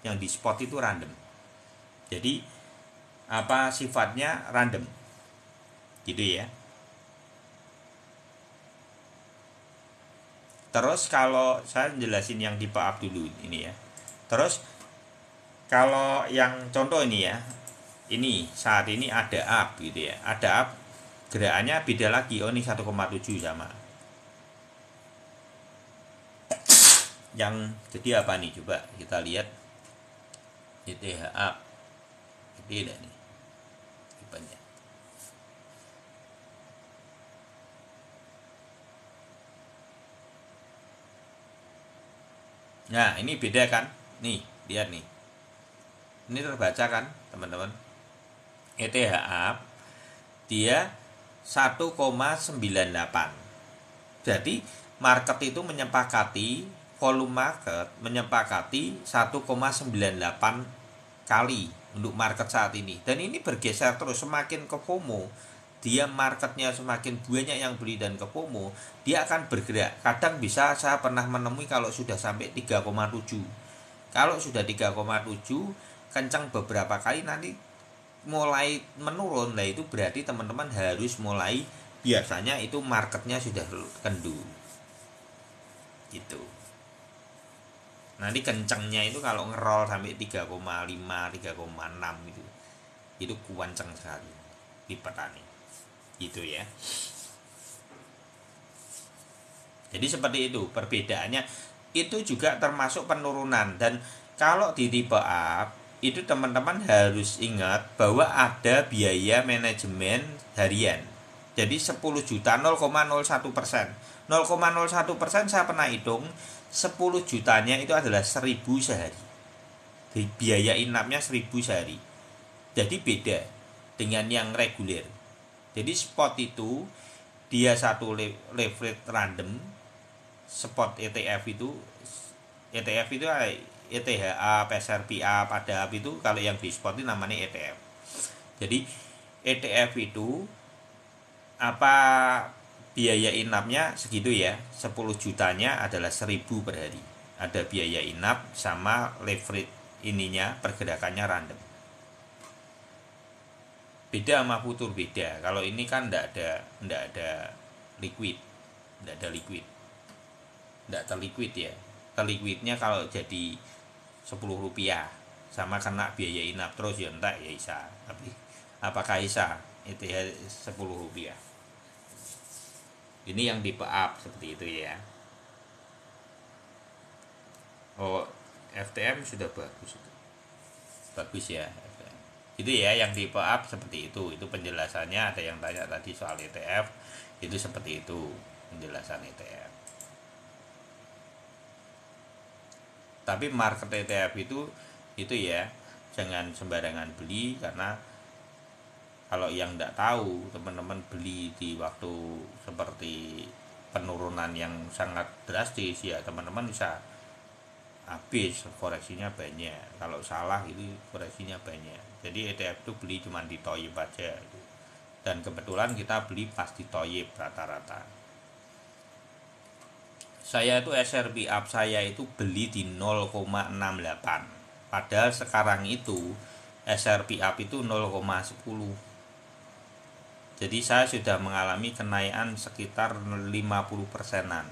A: Yang di spot itu random. Jadi apa sifatnya random. Gitu ya. Terus kalau saya jelasin yang tipe up dulu ini ya. Terus kalau yang contoh ini ya, ini saat ini ada up gitu ya, ada up, gerakannya beda lagi. Oh ini 1,7 sama yang jadi apa nih, coba kita lihat ETH up beda nih tipenya. Nah ini beda kan, nih lihat nih, ini terbaca kan teman-teman. ETH up dia 1,98. Jadi market itu menyepakati, volume market menyepakati 1,98 kali untuk market saat ini. Dan ini bergeser terus, semakin ke FOMO, dia marketnya semakin banyak yang beli dan ke FOMO, dia akan bergerak. Kadang bisa saya pernah menemui kalau sudah sampai 3,7. Kalau sudah 3,7 kencang beberapa kali, nanti mulai menurun. Nah itu berarti teman-teman harus mulai, biasanya itu marketnya sudah kendu gitu. Nanti kencengnya itu kalau ngerol sampai 3,5 3,6 itu kuanceng sekali di petani gitu ya. Jadi seperti itu perbedaannya. Itu juga termasuk penurunan. Dan kalau di tipe up itu teman-teman harus ingat bahwa ada biaya manajemen harian. Jadi 10 juta 0,01%. 0,01% saya pernah hitung, 10 jutanya itu adalah 1000 sehari. Biaya inapnya 1000 sehari. Jadi beda dengan yang reguler. Jadi spot itu dia satu leverage random. Spot ETF itu ETH up, SRP up, ada up itu, kalau yang di spot itu namanya ETF. Jadi ETF itu apa, biaya inapnya segitu ya, 10 jutanya adalah 1000 per hari. Ada biaya inap sama leverage ininya, pergerakannya random. Beda sama futur, beda. Kalau ini kan enggak ada liquid, enggak ada liquid. Enggak terliquid ya. Terliquidnya kalau jadi 10 rupiah sama kena biaya inap terus ya enggak ya bisa. Tapi apakah bisa itu ya 10 rupiah. Ini yang tipe up seperti itu ya. Oh, FTM sudah bagus. Bagus ya FTM. Itu ya yang tipe up seperti itu. Itu penjelasannya. Ada yang tanya tadi soal ETF, itu seperti itu penjelasan ETF. Tapi market ETF itu ya jangan sembarangan beli, karena kalau yang tidak tahu, teman-teman beli di waktu seperti penurunan yang sangat drastis, ya teman-teman bisa habis, koreksinya banyak. Kalau salah itu koreksinya banyak. Jadi ETF itu beli cuma di toyib aja gitu. Dan kebetulan kita beli pas di toyib rata-rata. Saya itu SRP up saya itu beli di 0,68. Padahal sekarang itu SRP up itu 0,10. Jadi saya sudah mengalami kenaikan sekitar 50%-an.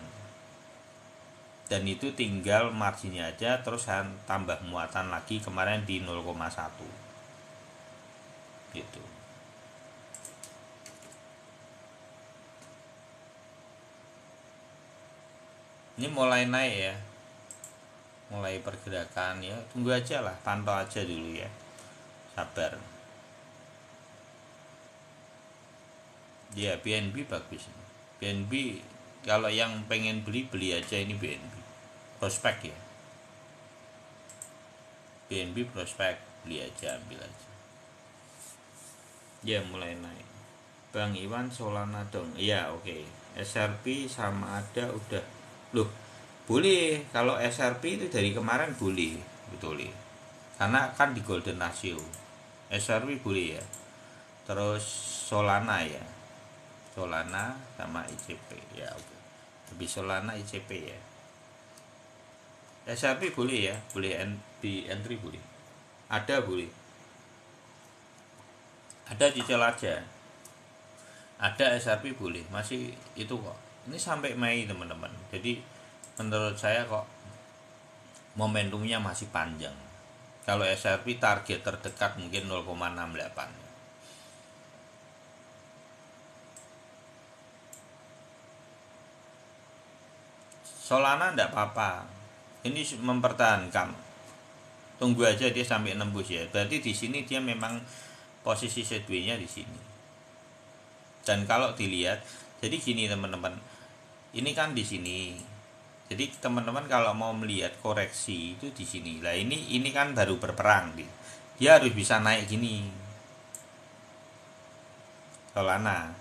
A: Dan itu tinggal marginnya aja, terus saya tambah muatan lagi kemarin di 0,1 gitu. Ini mulai naik ya, mulai pergerakan ya, tunggu aja lah, pantau aja dulu ya, sabar ya. BNB bagus, BNB kalau yang pengen beli aja, ini BNB prospek ya, BNB prospek, beli aja, ambil aja ya, mulai naik. Bang Iwan Solana dong ya, oke. SRP sama ada udah loh, boleh. Kalau SRP itu dari kemarin boleh, betul ya, karena kan di Golden Ratio. SRP boleh ya. Terus Solana ya, Solana sama ICP ya, oke. Lebih Solana ICP ya. SRP boleh ya, boleh di entry, boleh, ada, boleh ada, cicil aja, ada SRP boleh, masih itu kok. Ini sampai Mei teman-teman, jadi menurut saya kok momentumnya masih panjang. Kalau SRP target terdekat mungkin 0,68. Solana enggak apa-apa. Ini mempertahankan. Tunggu aja dia sampai nembus ya. Berarti di sini dia memang posisi sideways-nya di sini. Dan kalau dilihat, jadi gini teman-teman. Ini kan di sini. Jadi teman-teman kalau mau melihat koreksi itu di sini. Lah ini kan baru berperang nih. Dia harus bisa naik gini. Solana.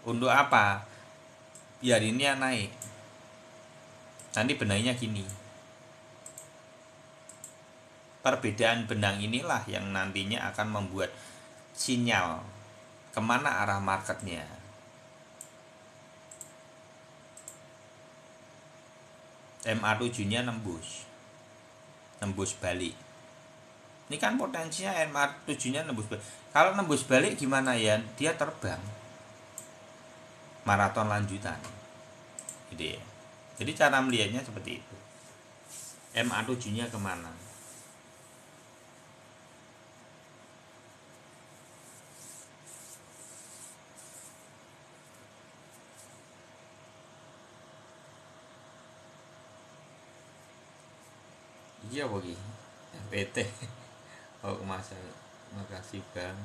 A: Untuk apa? Biar ini naik. Nanti benangnya gini. Perbedaan benang inilah yang nantinya akan membuat sinyal kemana arah marketnya. MA7 nya nembus balik. Ini kan potensinya MA7 nya nembus balik. Kalau nembus balik gimana ya? Dia terbang maraton lanjutan gitu ya. Jadi cara melihatnya seperti itu. MA7 nya kemana? Iya bagi PT. Oh masa, makasih bang.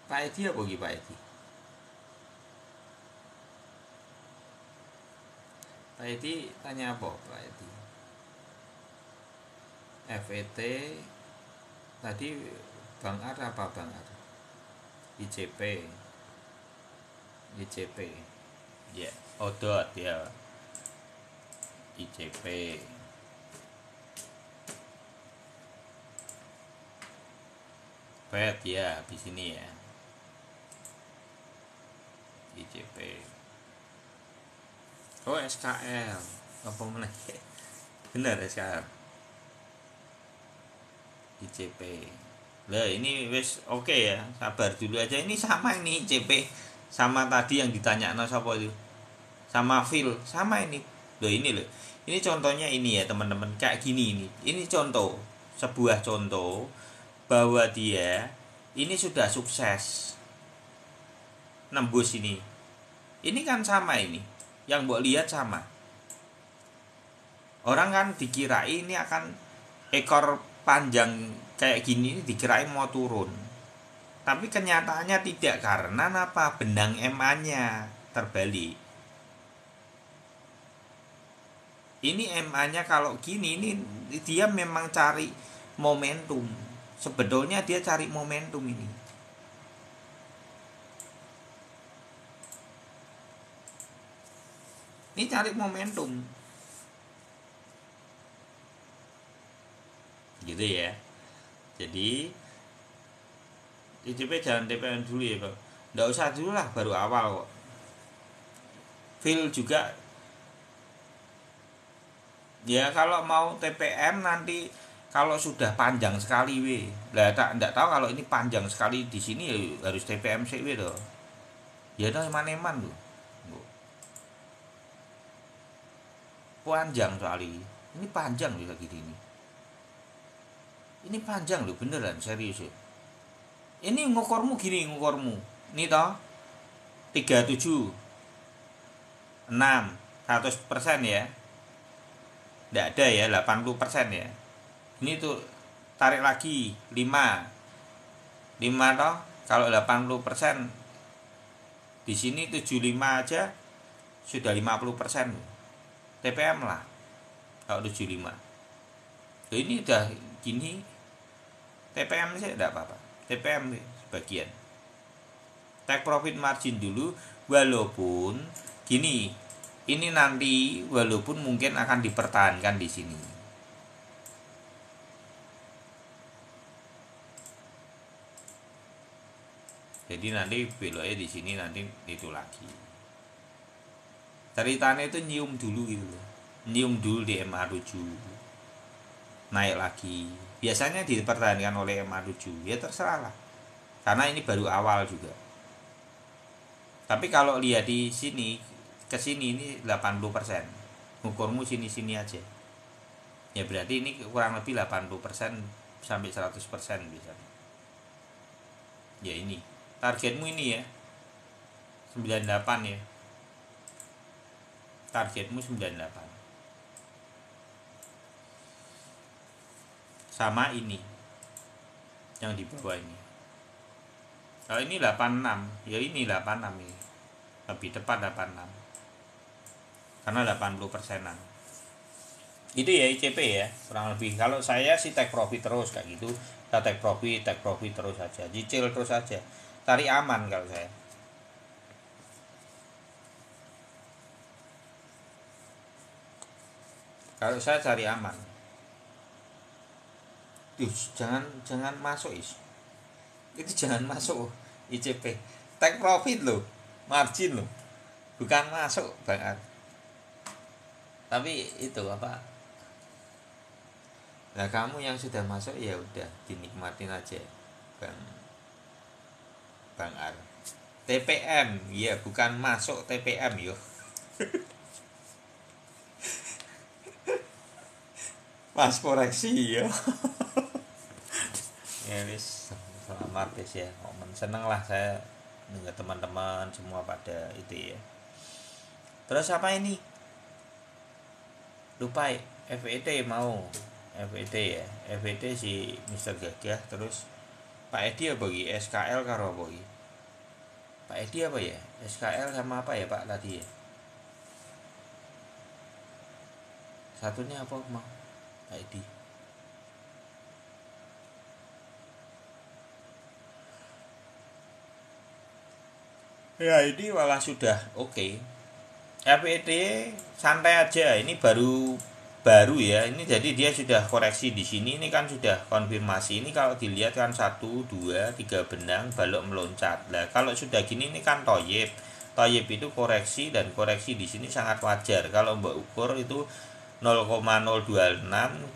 A: Pak Edi ya bagi Pak Edi. Pak Edi tanya apa Pak Edi? FET tadi Bang Ar apa Bang Ar? ICP ya, Odot ya, ICP PET ya, di sini ya, ICP. Oh SKL apa mana? Bener SKL, ICP. Lah ini wes oke ya, sabar dulu aja. Ini sama ini ICP sama tadi yang ditanya siapa itu, sama Phil sama ini. Loh ini loh. Ini contohnya ini ya teman-teman, kayak gini ini. Ini contoh, sebuah contoh bahwa dia ini sudah sukses nembus ini. Ini kan sama ini. Yang mbok lihat sama. Orang kan dikira ini akan ekor panjang kayak gini ini dikirain mau turun. Tapi kenyataannya tidak, karena apa? Benang MA-nya terbalik. Ini MA-nya kalau gini ini dia memang cari momentum. Sebetulnya dia cari momentum ini. Ini cari momentum. Gitu ya. Jadi ICP jangan TPM dulu ya Pak. Nggak usah dulu lah, baru awal kok. Phil juga ya, kalau mau TPM nanti kalau sudah panjang sekali lah enggak tahu kalau ini panjang sekali di sini ya harus TPM sih loh. Ya dah eman-eman loh. Panjang sekali. Ini panjang loh kayak gini. Ini panjang loh beneran, serius ya. Ini ngukurmu gini, ngukurmu. Ini toh 37 6 100% ya. Enggak ada ya 80% ya. Ini tuh tarik lagi 5 toh, kalau 80% di sini 75 aja sudah 50% TPM lah kalau 75. Ini udah gini TPM sih enggak apa-apa. TPM sebagian. Take profit margin dulu, walaupun gini. Ini nanti walaupun mungkin akan dipertahankan di sini. Jadi nanti beloknya di sini nanti itu lagi. Ceritanya itu nyium dulu gitu. Nyium dulu di MA7. Naik lagi. Biasanya dipertahankan oleh MA7. Ya terserah lah. Karena ini baru awal juga. Tapi kalau lihat di sini ke sini ini 80%. ngukurmu sini-sini aja. Ya berarti ini kurang lebih 80% sampai 100% bisa. Ya ini targetmu ini ya 98 ya, targetmu 98 sama ini yang di bawah ini. Kalau ini 86 ya ini 86 ini lebih tepat 86 karena 80%an itu ya ICP ya kurang lebih. Kalau saya sih take profit terus kayak gitu, kita take profit terus aja, cicil terus aja, cari aman. Kalau saya cari aman. Jangan masuk itu jangan masuk ICP, take profit loh, margin loh, bukan masuk banget. Tapi itu apa, nah kamu yang sudah masuk ya udah dinikmatin aja Bang Ar. TPM ya bukan masuk TPM yo. Pas koreksi ya. Ya wis selamat guys ya, momen seneng lah saya dengan teman-teman semua pada itu ya. Terus apa ini lupa FET mau FET ya, FET si Mister Gagah. Terus Pak Edi apa lagi SKL karo apa lagi Pak Edi apa ya, SKL sama apa ya Pak tadi ya, satunya apa mau Pak Edi ya. Ini malah sudah oke. FET santai aja, ini baru ya ini, jadi dia sudah koreksi di sini. Ini kan sudah konfirmasi. Ini kalau dilihat kan 1, 2, 3 benang balok meloncat. Nah kalau sudah gini ini kan toyib itu koreksi, dan koreksi di sini sangat wajar. Kalau mbak ukur itu 0,026,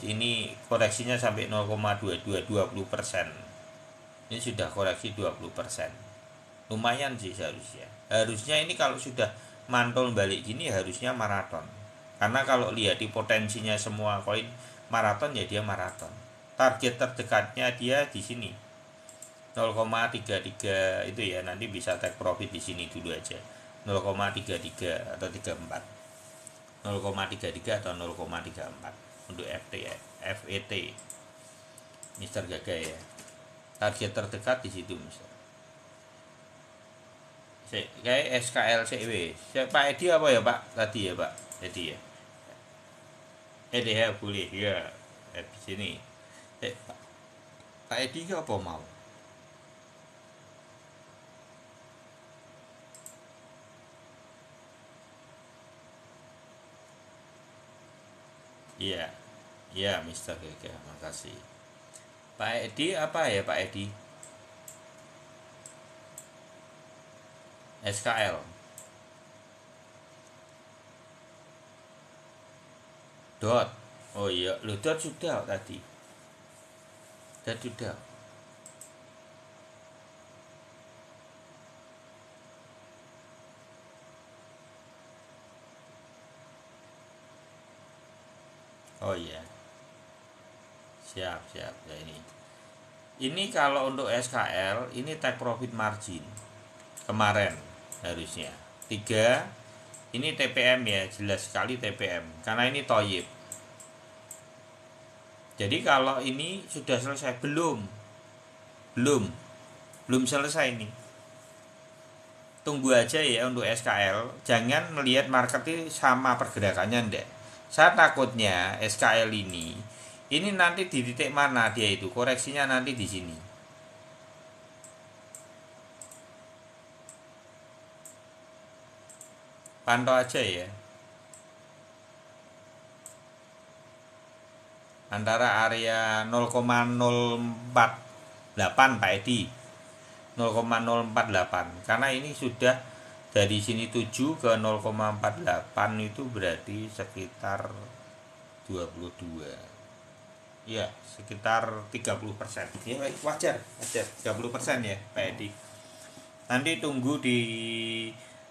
A: ini koreksinya sampai 0,22 20%. Ini sudah koreksi 20%, lumayan sih harusnya ini kalau sudah mantul balik gini harusnya maraton. Karena kalau lihat di potensinya semua koin maraton ya dia maraton. Target terdekatnya dia di sini 0,33 itu ya, nanti bisa take profit di sini dulu aja 0,33 atau 34, 0,33 atau 0,34 untuk FET Mister Gagah ya. Target terdekat di situ Mister. Kayak SKL CW. Pak Edi apa ya Pak tadi ya Pak Edi ya. Edi ya boleh ya di sini. Pak Edi ke apa mau? Iya, iya Mister Gagah, makasih. Pak Edi apa ya Pak Edi? SKL. Dot. Oh iya, lu dot sudah tadi. Dot sudah. Oh iya. Siap ya ini. Ini kalau untuk SKL ini take profit margin kemarin harusnya 3. Ini TPM ya, jelas sekali TPM karena ini toyib. Jadi kalau ini sudah selesai belum selesai ini. Tunggu aja ya untuk SKL. Jangan melihat market ini sama pergerakannya ndak. Saya takutnya SKL ini nanti di titik mana dia itu koreksinya nanti di sini. Pantau aja ya. Antara area 0,048 Pak Edi. 0,048 karena ini sudah dari sini 7 ke 0,48 itu berarti sekitar 22. Ya, sekitar 30%. Ya, wajar 30% ya Pak Edi. Nanti tunggu di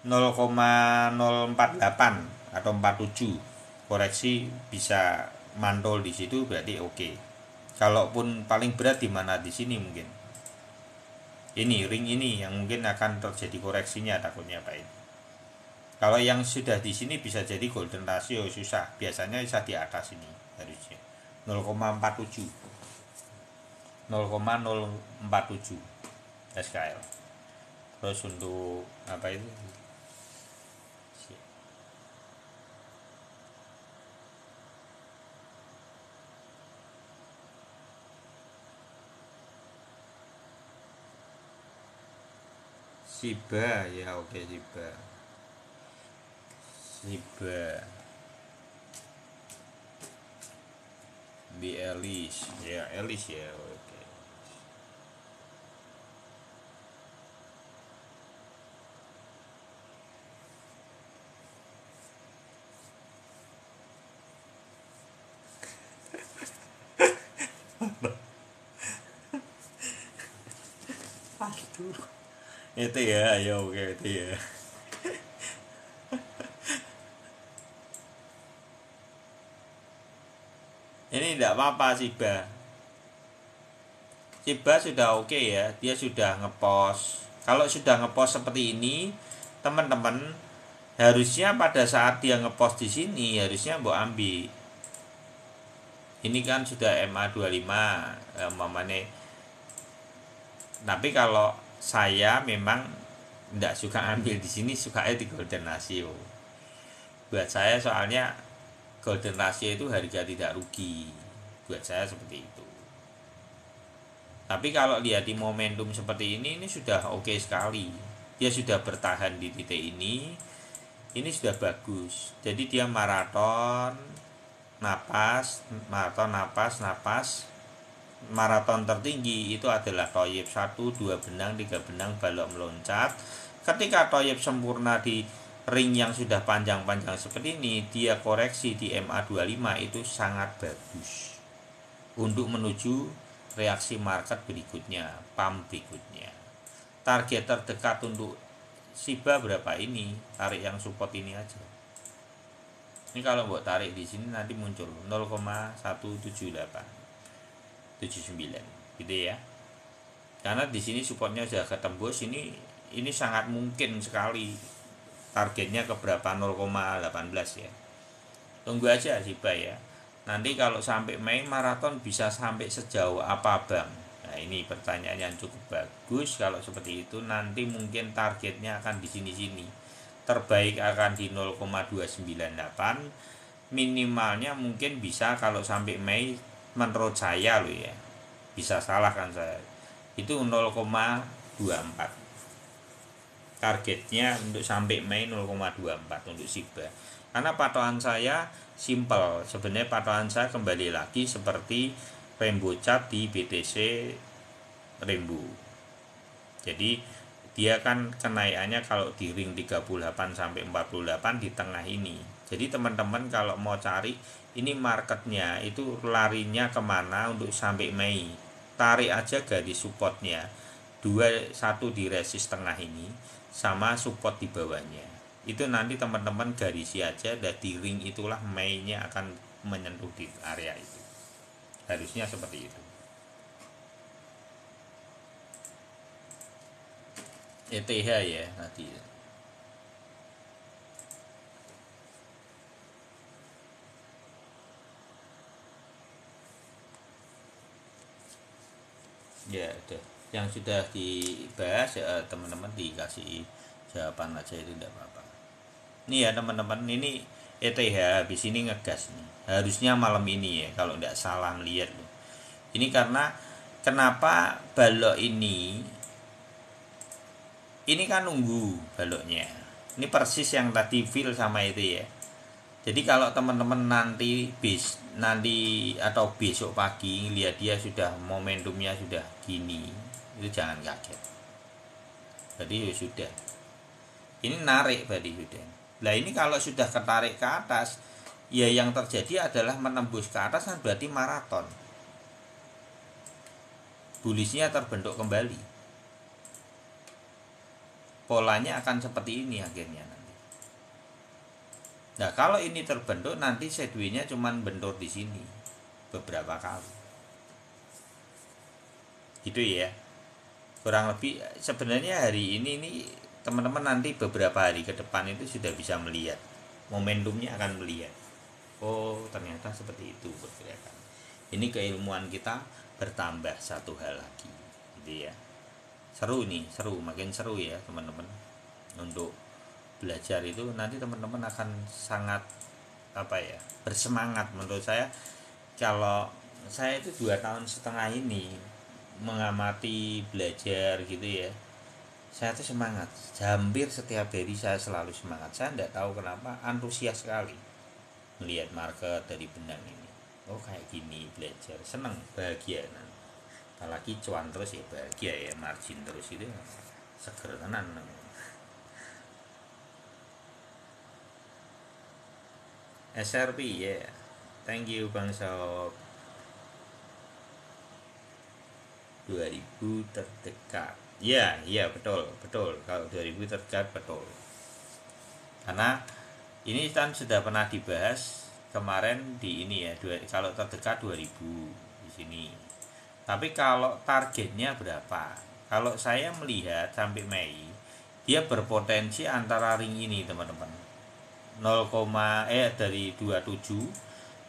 A: 0,048 atau 47 koreksi bisa mantul di situ berarti oke. Kalaupun paling berat di mana, di sini mungkin. Ini ring ini yang mungkin akan terjadi koreksinya takutnya Pak ini. Kalau yang sudah di sini bisa jadi golden ratio susah. Biasanya bisa di atas ini harusnya. 0,47. 0,047 SKL. Terus untuk apa itu? Shiba ya, oke Shiba. Shiba di Elis ya, Elis ya, oke. Aduh. Itu ya oke itu ya. Ini tidak apa-apa Shiba. Shiba sudah oke ya, dia sudah ngepost. Kalau sudah ngepost seperti ini, teman-teman harusnya pada saat dia ngepost di sini harusnya mbok ambil. Ini kan sudah MA25 mamane. Tapi kalau saya memang tidak suka ambil di sini, sukanya di golden ratio. Buat saya soalnya golden ratio itu harga tidak rugi. Buat saya seperti itu. Tapi kalau lihat di momentum seperti ini sudah oke sekali. Dia sudah bertahan di titik ini sudah bagus. Jadi dia maraton, napas, maraton tertinggi itu adalah Toyib 1, 2 benang, 3 benang, balok meloncat. Ketika Toyib sempurna di ring yang sudah panjang-panjang seperti ini, dia koreksi di MA25 itu sangat bagus untuk menuju reaksi market berikutnya, pump berikutnya. Target terdekat untuk Shiba berapa ini? Tarik yang support ini aja. Ini kalau buat tarik di sini nanti muncul 0,17879 gitu ya. Karena di sini supportnya sudah ketembus, ini sangat mungkin sekali targetnya ke berapa, 0,18 ya. Tunggu aja Shiba ya. Nanti kalau sampai Mei maraton bisa sampai sejauh apa Bang? Nah ini pertanyaan yang cukup bagus. Kalau seperti itu nanti mungkin targetnya akan di sini-sini. Terbaik akan di 0,298. Minimalnya mungkin bisa kalau sampai Mei, menurut saya loh ya. Bisa salah kan saya. Itu 0,24. Targetnya untuk sampai Mei 0,24 untuk Shiba. Karena patokan saya simple. Sebenarnya patokan saya kembali lagi seperti Rainbow Chart di BTC Rainbow. Jadi dia kan kenaikannya kalau di ring 38 sampai 48 di tengah ini. Jadi teman-teman kalau mau cari ini marketnya itu larinya kemana untuk sampai Mei, tarik aja garis supportnya 21 di resist tengah ini sama support di bawahnya. Itu nanti teman-teman garisi aja, dan di ring itulah Mei-nya akan menyentuh di area itu. Harusnya seperti itu. ETH ya tadi. Ya, udah. Yang sudah dibahas ya teman-teman dikasih jawaban aja, itu tidak apa-apa. Ini ya teman-teman, ini ETH habis ini ngegas nih. Harusnya malam ini ya kalau tidak salah melihat loh. Ini karena kenapa balok ini kan nunggu baloknya. Ini persis yang tadi feel sama itu ya. Jadi kalau teman-teman nanti atau besok pagi lihat dia sudah momentumnya sudah gini, itu jangan kaget. Jadi ya sudah. Ini narik berarti sudah. Nah ini kalau sudah ketarik ke atas, ya yang terjadi adalah menembus ke atas kan berarti maraton. Bulishnya terbentuk kembali. Polanya akan seperti ini akhirnya nanti. Nah, kalau ini terbentuk nanti sideways-nya cuman bentur di sini beberapa kali. Gitu ya. Kurang lebih sebenarnya hari ini nih teman-teman nanti beberapa hari ke depan itu sudah bisa melihat momentumnya, akan melihat oh ternyata seperti itu pergerakan. Ini keilmuan kita bertambah satu hal lagi gitu ya. Seru nih, seru, makin seru ya teman-teman. Untuk belajar itu nanti teman-teman akan sangat apa ya, bersemangat menurut saya. Kalau saya itu 2 tahun setengah ini mengamati belajar gitu ya, saya tuh semangat. Hampir setiap hari saya selalu semangat. Saya tidak tahu kenapa antusias sekali melihat market dari benang ini. Oh kayak gini belajar, seneng, bahagia. Apalagi cuan terus ya bahagia ya, margin terus itu seger tenan. SRP ya, yeah. Thank you Bang Sob. 2000 terdekat. Iya, iya betul, betul. Kalau 2000 terdekat betul. Karena ini kan sudah pernah dibahas kemarin di ini ya, kalau terdekat 2000 di sini. Tapi kalau targetnya berapa? Kalau saya melihat sampai Mei, dia berpotensi antara ring ini, teman-teman. 0, dari 27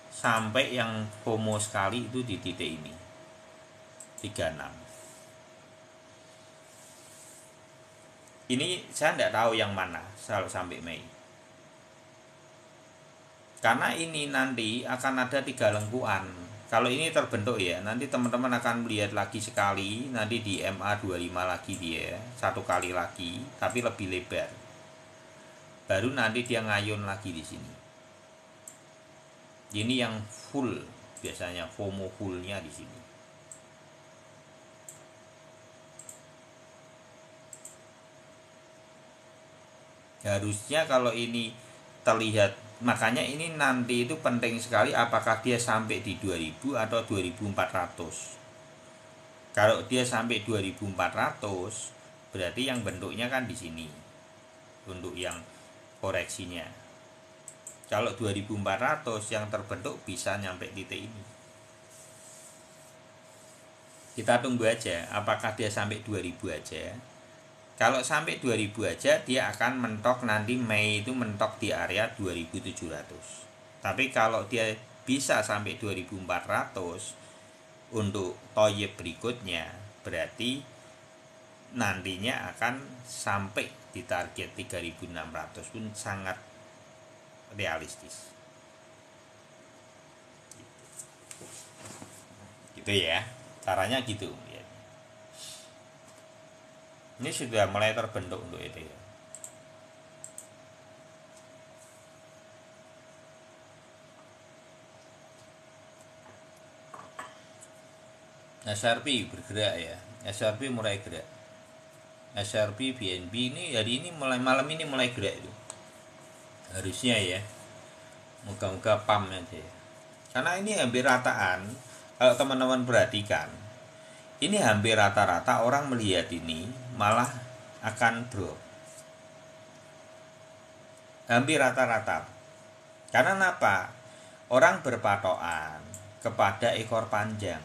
A: sampai yang FOMO sekali itu di titik ini. 36. Ini saya tidak tahu yang mana kalau sampai Mei. Karena ini nanti akan ada 3 lengkuan. Kalau ini terbentuk ya, nanti teman-teman akan melihat lagi sekali, nanti di MA25 lagi dia, satu kali lagi, tapi lebih lebar. Baru nanti dia ngayun lagi di sini. Ini yang full, biasanya FOMO fullnya di sini. Harusnya kalau ini terlihat, makanya ini nanti itu penting sekali apakah dia sampai di 2000 atau 2400. Kalau dia sampai 2400 berarti yang bentuknya kan di sini untuk yang koreksinya. Kalau 2400 yang terbentuk bisa nyampe titik ini. Kita tunggu aja apakah dia sampai 2000 aja. Kalau sampai 2000 aja dia akan mentok nanti Mei itu mentok di area 2700. Tapi kalau dia bisa sampai 2400 untuk toyib berikutnya berarti nantinya akan sampai di target 3600 pun sangat realistis. Gitu ya. Caranya gitu. Ini sudah mulai terbentuk untuk itu ya. SRP bergerak ya. SRP mulai gerak. SRP BNB ini hari ini mulai malam ini mulai gerak itu. Harusnya ya. Moga-moga pam aja ya. Karena ini hampir rataan. Kalau teman-teman perhatikan, ini hampir rata-rata orang melihat ini malah akan drop. Hampir rata-rata. Karena apa? Orang berpatokan kepada ekor panjang.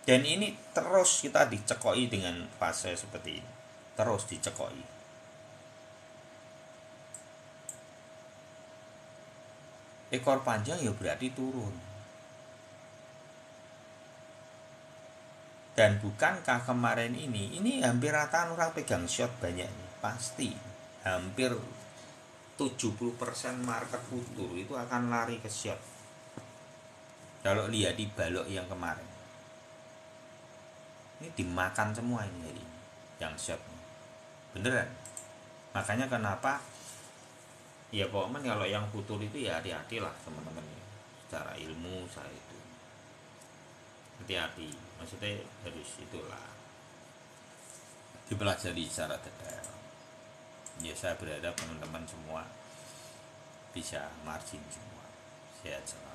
A: Dan ini terus kita dicekoi dengan fase seperti ini. Terus dicekoi. Ekor panjang ya berarti turun. Dan bukankah kemarin ini hampir rata orang pegang short banyak nih. Pasti hampir 70% market futur itu akan lari ke short. Kalau lihat di balok yang kemarin, ini dimakan semua ini hari ini, yang short beneran. Makanya kenapa ya pokoknya kalau yang futur itu ya hati-hati lah teman-teman ya. Secara ilmu saya itu hati-hati, maksudnya harus itulah dipelajari secara detail. Ya saya berharap teman-teman semua bisa margin semua. Sehat selalu.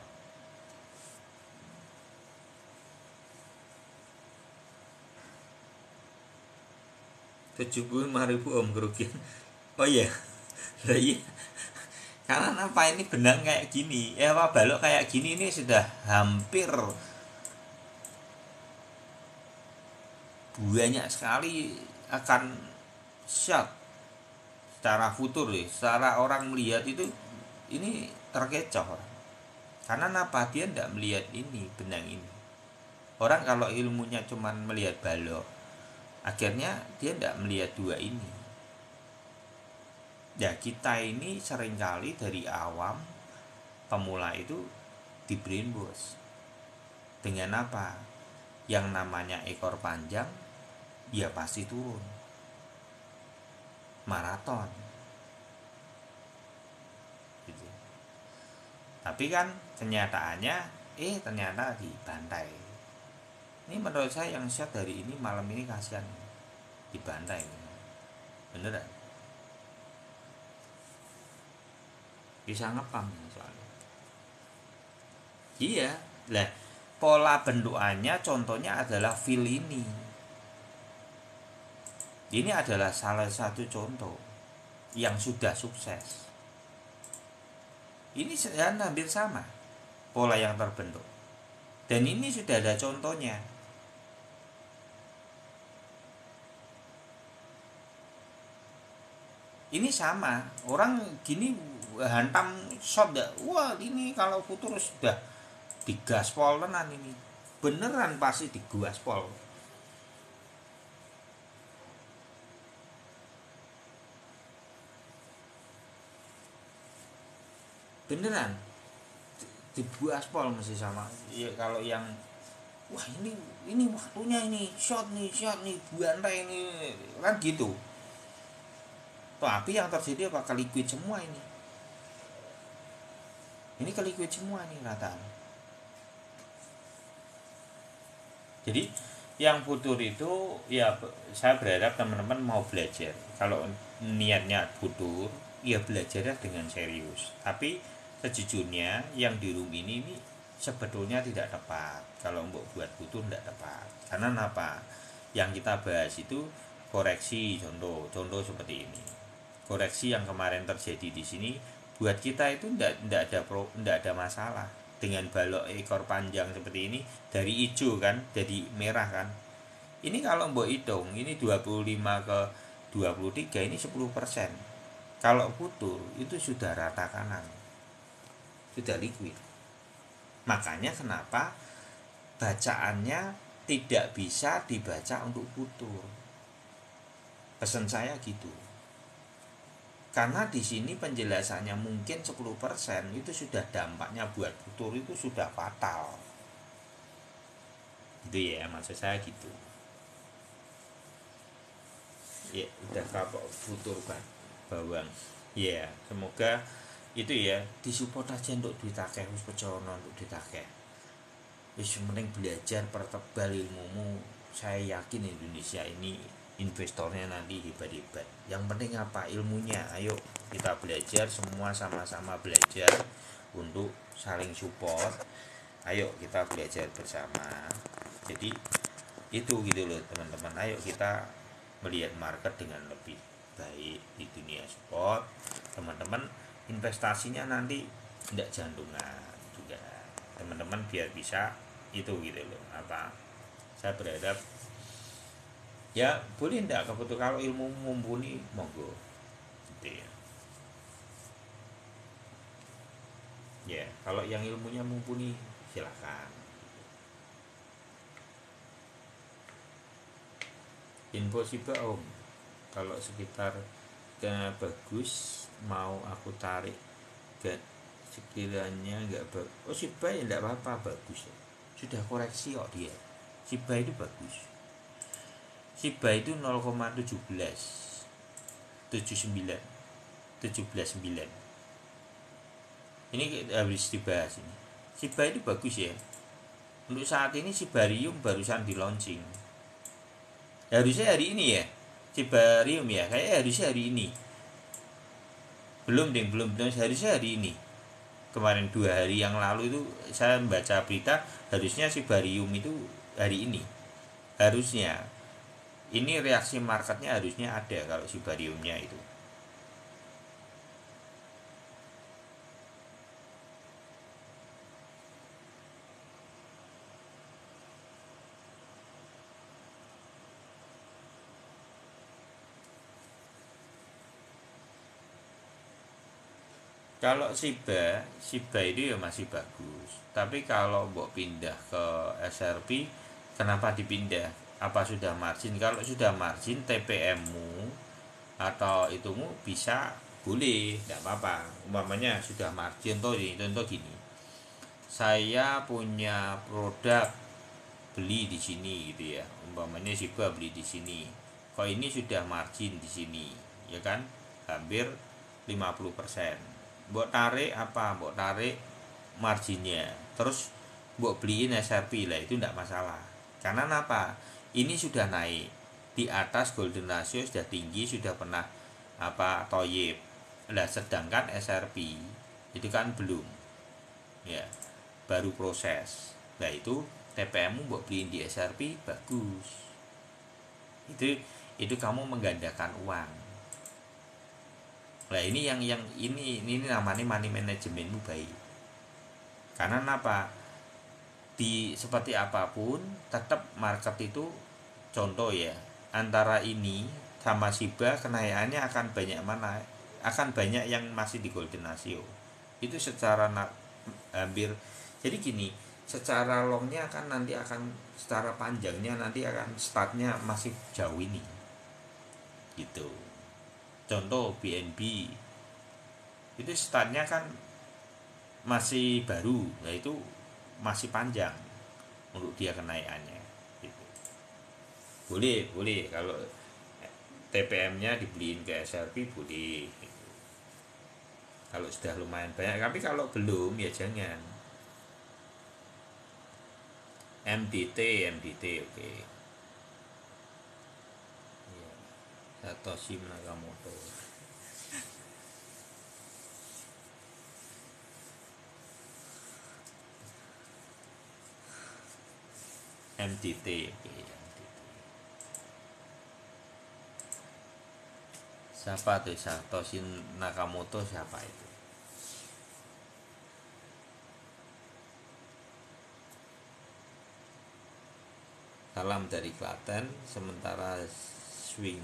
A: 75.000 om kerugian. Oh iya. Lah iya. Karena apa, ini benang kayak gini, apa balok kayak gini ini sudah hampir banyak sekali akan shot secara futur ya, secara orang melihat itu ini terkecoh. Karena apa, dia tidak melihat ini benang ini. Orang kalau ilmunya cuman melihat balok, akhirnya dia tidak melihat dua ini. Ya kita ini seringkali dari awam pemula itu di brainwash dengan apa? Yang namanya ekor panjang ya pasti turun. Maraton. Gitu. Tapi kan kenyataannya ternyata dibantai. Ini menurut saya yang shot dari ini malam ini kasihan, dibantai. Beneran. Bisa ngepam soalnya. Iya, lah pola bentukannya contohnya adalah feel ini. Ini adalah salah satu contoh yang sudah sukses. Ini hampir sama pola yang terbentuk. Dan ini sudah ada contohnya. Ini sama, orang gini hantam shot dah. Wah, ini kalau futur sudah digaspol tenan ini. Beneran pasti digaspol. Beneran digaspol mesti sama. Ya kalau yang wah ini waktunya ini shot nih buantai ini kan gitu. Tapi yang terjadi apa, ke liquid semua ini. Ini ke liquid semua nih rataan. Jadi yang futur itu ya saya berharap teman-teman mau belajar. Kalau niatnya futur, ya belajarnya dengan serius. Tapi sejujurnya yang di room ini sebetulnya tidak tepat. Kalau untuk buat futur tidak tepat. Karena apa? Yang kita bahas itu koreksi, contoh seperti ini. Koreksi yang kemarin terjadi di sini buat kita itu tidak ada masalah. Dengan balok ekor panjang seperti ini dari hijau kan jadi merah kan. Ini kalau mbok hitung ini 25 ke 23 ini 10%. Kalau futur itu sudah rata kanan. Sudah liquid. Makanya kenapa bacaannya tidak bisa dibaca untuk futur. Pesan saya gitu. Karena di sini penjelasannya mungkin 10% itu sudah dampaknya buat futur itu sudah fatal. Gitu ya, maksud saya gitu. Ya, udah kapok futur kan bawang. Ya, semoga itu ya disupport aja untuk duit akeh, wis percaya untuk duit akeh. Wis mending belajar pertebal ilmumu. Saya yakin Indonesia ini investornya nanti hebat-hebat. Yang penting apa, ilmunya. Ayo kita belajar semua, sama-sama belajar untuk saling support. Ayo kita belajar bersama. Jadi itu gitu loh teman-teman. Ayo kita melihat market dengan lebih baik di dunia support. Teman-teman investasinya nanti tidak jantungan juga. Teman-teman biar bisa itu gitu loh. Apa? Saya berharap ya boleh enggak kebetulan kalau ilmu mumpuni monggo gitu ya. Ya kalau yang ilmunya mumpuni silakan. Info Shiba om, kalau sekitar bagus mau aku tarik ke sekiranya enggak bagus. Oh Shiba ya enggak apa-apa, bagus ya. Sudah koreksi kok dia. Shiba itu bagus. Shiba itu 0,17 79 179. Ini harus dibahas ini. Shiba itu bagus ya. Untuk saat ini Shibarium barusan di launching. Harusnya hari ini ya. Shibarium ya, kayak harusnya hari ini. Belum harusnya hari ini. Kemarin 2 hari yang lalu itu saya membaca berita harusnya Shibarium itu hari ini. Harusnya ini reaksi marketnya harusnya ada kalau Shibariumnya itu. Kalau Shiba itu ya masih bagus. Tapi kalau mbok pindah ke SRP, kenapa dipindah? Apa sudah margin? Kalau sudah margin, TPM-mu atau itumu bisa boleh, tidak apa-apa. Umpamanya sudah margin, contoh gini. Saya punya produk beli di sini gitu ya. Umpamanya Shiba beli di sini. Kok ini sudah margin di sini, ya kan? Hampir 50%. Mbok tarik apa? Mbok tarik marginnya. Terus mbok beliin SRP lah, itu tidak masalah. Karena apa? Ini sudah naik di atas golden ratio, sudah tinggi, sudah pernah toyib. Nah, sedangkan SRP itu kan belum, ya, baru proses. Nah itu TPM-mu mbok beliin di SRP bagus. Itu kamu menggandakan uang. Nah ini namanya money managementmu baik. Karena apa? Di seperti apapun tetap market itu, contoh ya, antara ini sama Shiba kenaikannya akan banyak mana? Akan banyak yang masih di golden ratio. Itu secara hampir, jadi gini, secara longnya secara panjangnya nanti akan startnya masih jauh ini gitu. Contoh BNB itu startnya kan masih baru, yaitu masih panjang untuk dia kenaikannya gitu. Boleh kalau TPM-nya dibeliin ke SRP boleh gitu. Kalau sudah lumayan banyak, tapi kalau belum ya jangan. MDT oke. Ya, Satoshi Nakamoto. MDT oke. Siapa tuh Satoshi Nakamoto, siapa itu? Salam dari Klaten, sementara swing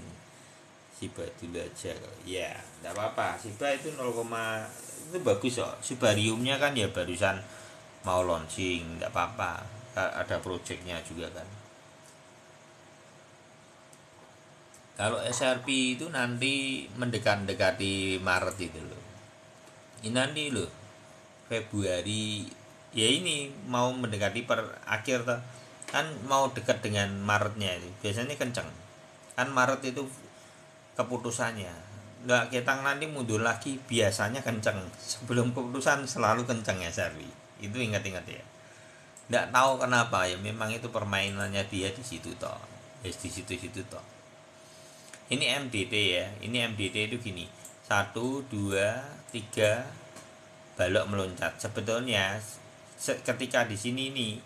A: Shiba dulu aja. Ya, enggak apa-apa. Shiba itu 0, itu bagus kok. Shibariumnya kan ya barusan mau launching, enggak apa-apa. Ada projectnya juga kan. Kalau SRP itu nanti mendekati Maret itu loh. Ini nanti loh, Februari, ya ini mau mendekati per akhir tuh. Kan mau dekat dengan Maretnya itu. Biasanya kenceng. Kan Maret itu keputusannya. Nggak, kita nanti mundur lagi biasanya kenceng. Sebelum keputusan selalu kenceng ya SRP. Itu ingat-ingat ya. Nggak tahu kenapa ya, memang itu permainannya dia di situ toh. Di situ toh. Ini MDT ya. Ini MDT itu gini. 1, 2, 3 balok meloncat. Sebetulnya ketika di sini ini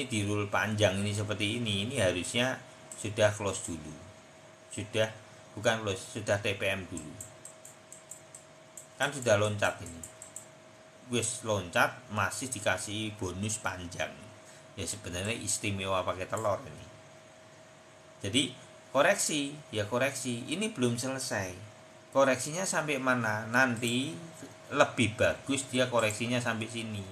A: di rule panjang ini seperti ini harusnya sudah close dulu. Bukan close, sudah TPM dulu. Kan sudah loncat ini. Wis loncat masih dikasih bonus panjang. Ya sebenarnya istimewa pakai telur ini. Jadi koreksi, ini belum selesai. Koreksinya sampai mana? Nanti lebih bagus dia koreksinya sampai sini.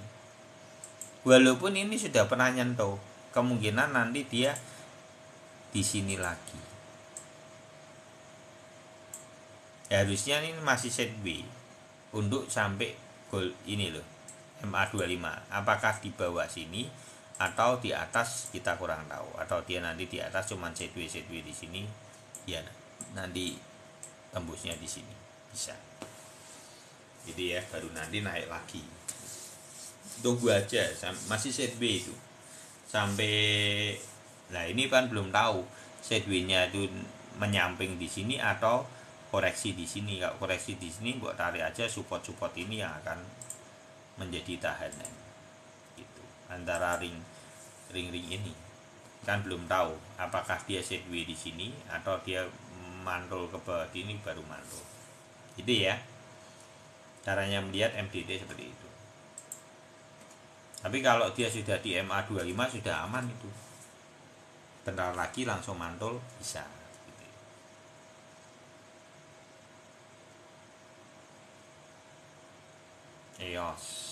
A: Walaupun ini sudah pernah nyentuh, kemungkinan nanti dia di sini lagi. Harusnya ini masih set B untuk sampai goal ini loh, MA25. Apakah di bawah sini atau di atas kita kurang tahu, atau dia nanti di atas cuman C2 di sini, ya nanti tembusnya di sini bisa. Jadi ya baru nanti naik lagi. Tunggu aja, masih set B itu sampai. Nah ini kan belum tahu set B-nya itu menyamping di sini atau koreksi di sini. Kalau koreksi di sini buat tarik aja support ini yang akan menjadi tahanan gitu. Antara ring ini kan belum tahu apakah dia sideway di sini atau dia mantul ke bawah ini baru mantul. Itu ya caranya melihat MDT seperti itu. Tapi kalau dia sudah di MA25 sudah aman itu. Bentar lagi langsung mantul bisa. EOS.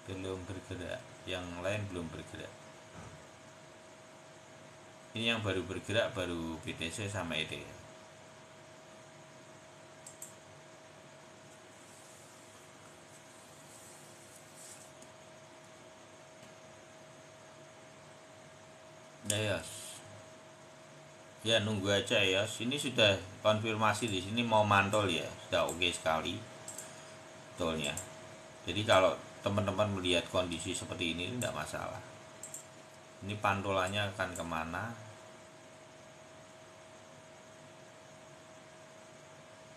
A: Belum bergerak, yang lain belum bergerak. Ini yang baru bergerak baru BTC sama ETH. EOS. Ya nunggu aja EOS. Ini sudah konfirmasi di sini mau mantul ya, sudah oke sekali. Betulnya. Jadi kalau teman-teman melihat kondisi seperti ini tidak masalah. Ini pantulannya akan kemana?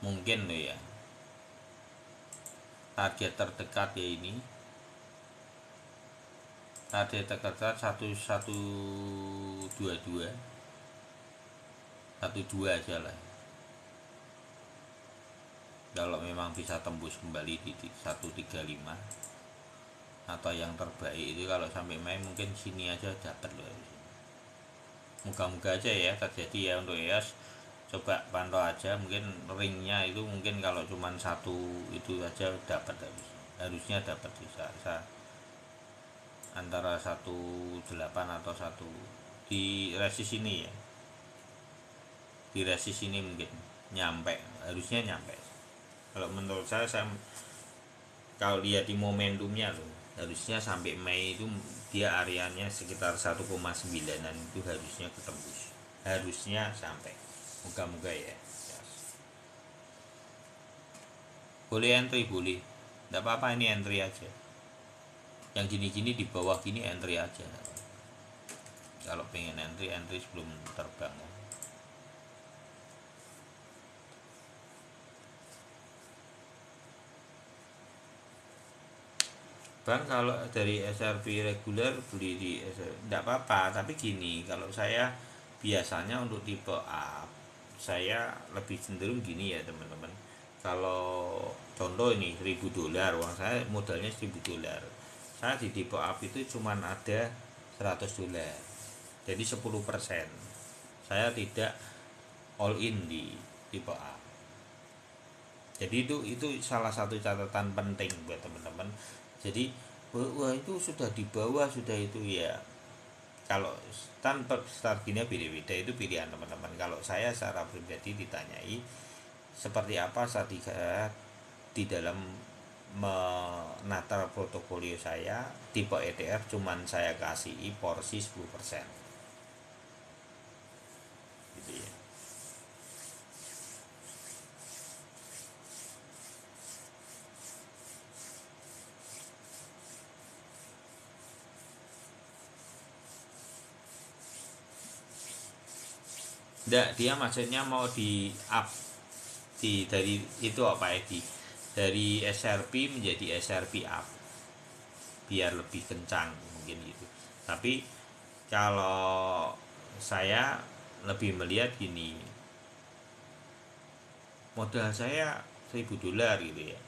A: Mungkin loh ya. Target terdekat ya ini. Target terdekat 1122. 12 aja lah. Kalau memang bisa tembus kembali di 135 atau yang terbaik itu kalau sampai Mei mungkin sini aja dapat loh. Moga-moga aja ya terjadi ya untuk EOS. Coba pantau aja, mungkin ringnya itu mungkin kalau cuman satu itu aja dapat, harusnya dapat bisa antara 18 atau satu di resist ini ya, di resist ini mungkin nyampe, harusnya nyampe. Kalau menurut saya kalau lihat di momentumnya loh, harusnya sampai Mei itu dia areanya sekitar 1,9an itu harusnya ketembus, harusnya sampai. Moga-moga ya. Boleh entry, boleh, tidak apa-apa, ini entry aja. Yang gini-gini di bawah gini entry aja. Kalau pengen entry sebelum terbang. Bang, kalau dari SRP reguler beli di SRP tidak apa-apa, tapi gini, kalau saya biasanya untuk tipe up saya lebih cenderung gini ya teman-teman. Kalau contoh ini $1000, uang saya modalnya $1000, saya di tipe up itu cuman ada $100, jadi 10%. Saya tidak all in di tipe up. Jadi itu salah satu catatan penting buat teman-teman. Jadi wah itu sudah di bawah, sudah itu ya, kalau tanpa strateginya beda-beda, itu pilihan teman-teman. Kalau saya secara pribadi ditanyai seperti apa strategi di dalam menata portofolio saya, tipe ETF cuman saya kasih porsi 10% gitu ya. Enggak, dia maksudnya mau di up dari itu apa ya, dari SRP menjadi SRP up biar lebih kencang mungkin gitu. Tapi kalau saya lebih melihat gini, modal saya $1000 gitu ya,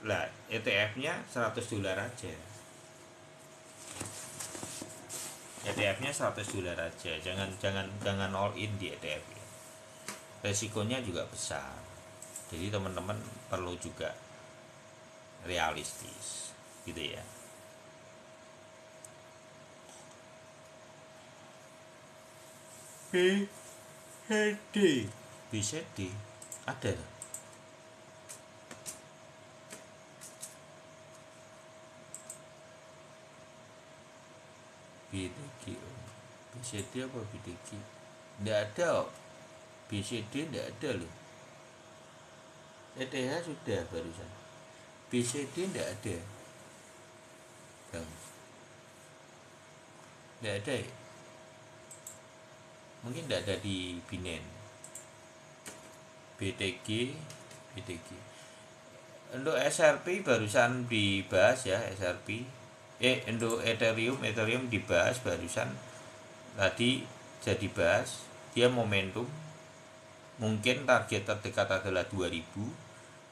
A: lah ETF-nya $100 aja, ETF-nya $100 aja, jangan all in di ETF ya. Resikonya juga besar, jadi teman-teman perlu juga realistis gitu ya. BCD ada BCD apa BDG? Tidak ada, BCD tidak ada loh. ETH sudah barusan, BCD tidak ada. Tidak ada ya? Mungkin tidak ada di Binance. BTG. Untuk SRP barusan dibahas ya, SRP. Untuk Ethereum dibahas barusan tadi, jadi bahas dia momentum, mungkin target terdekat adalah 2000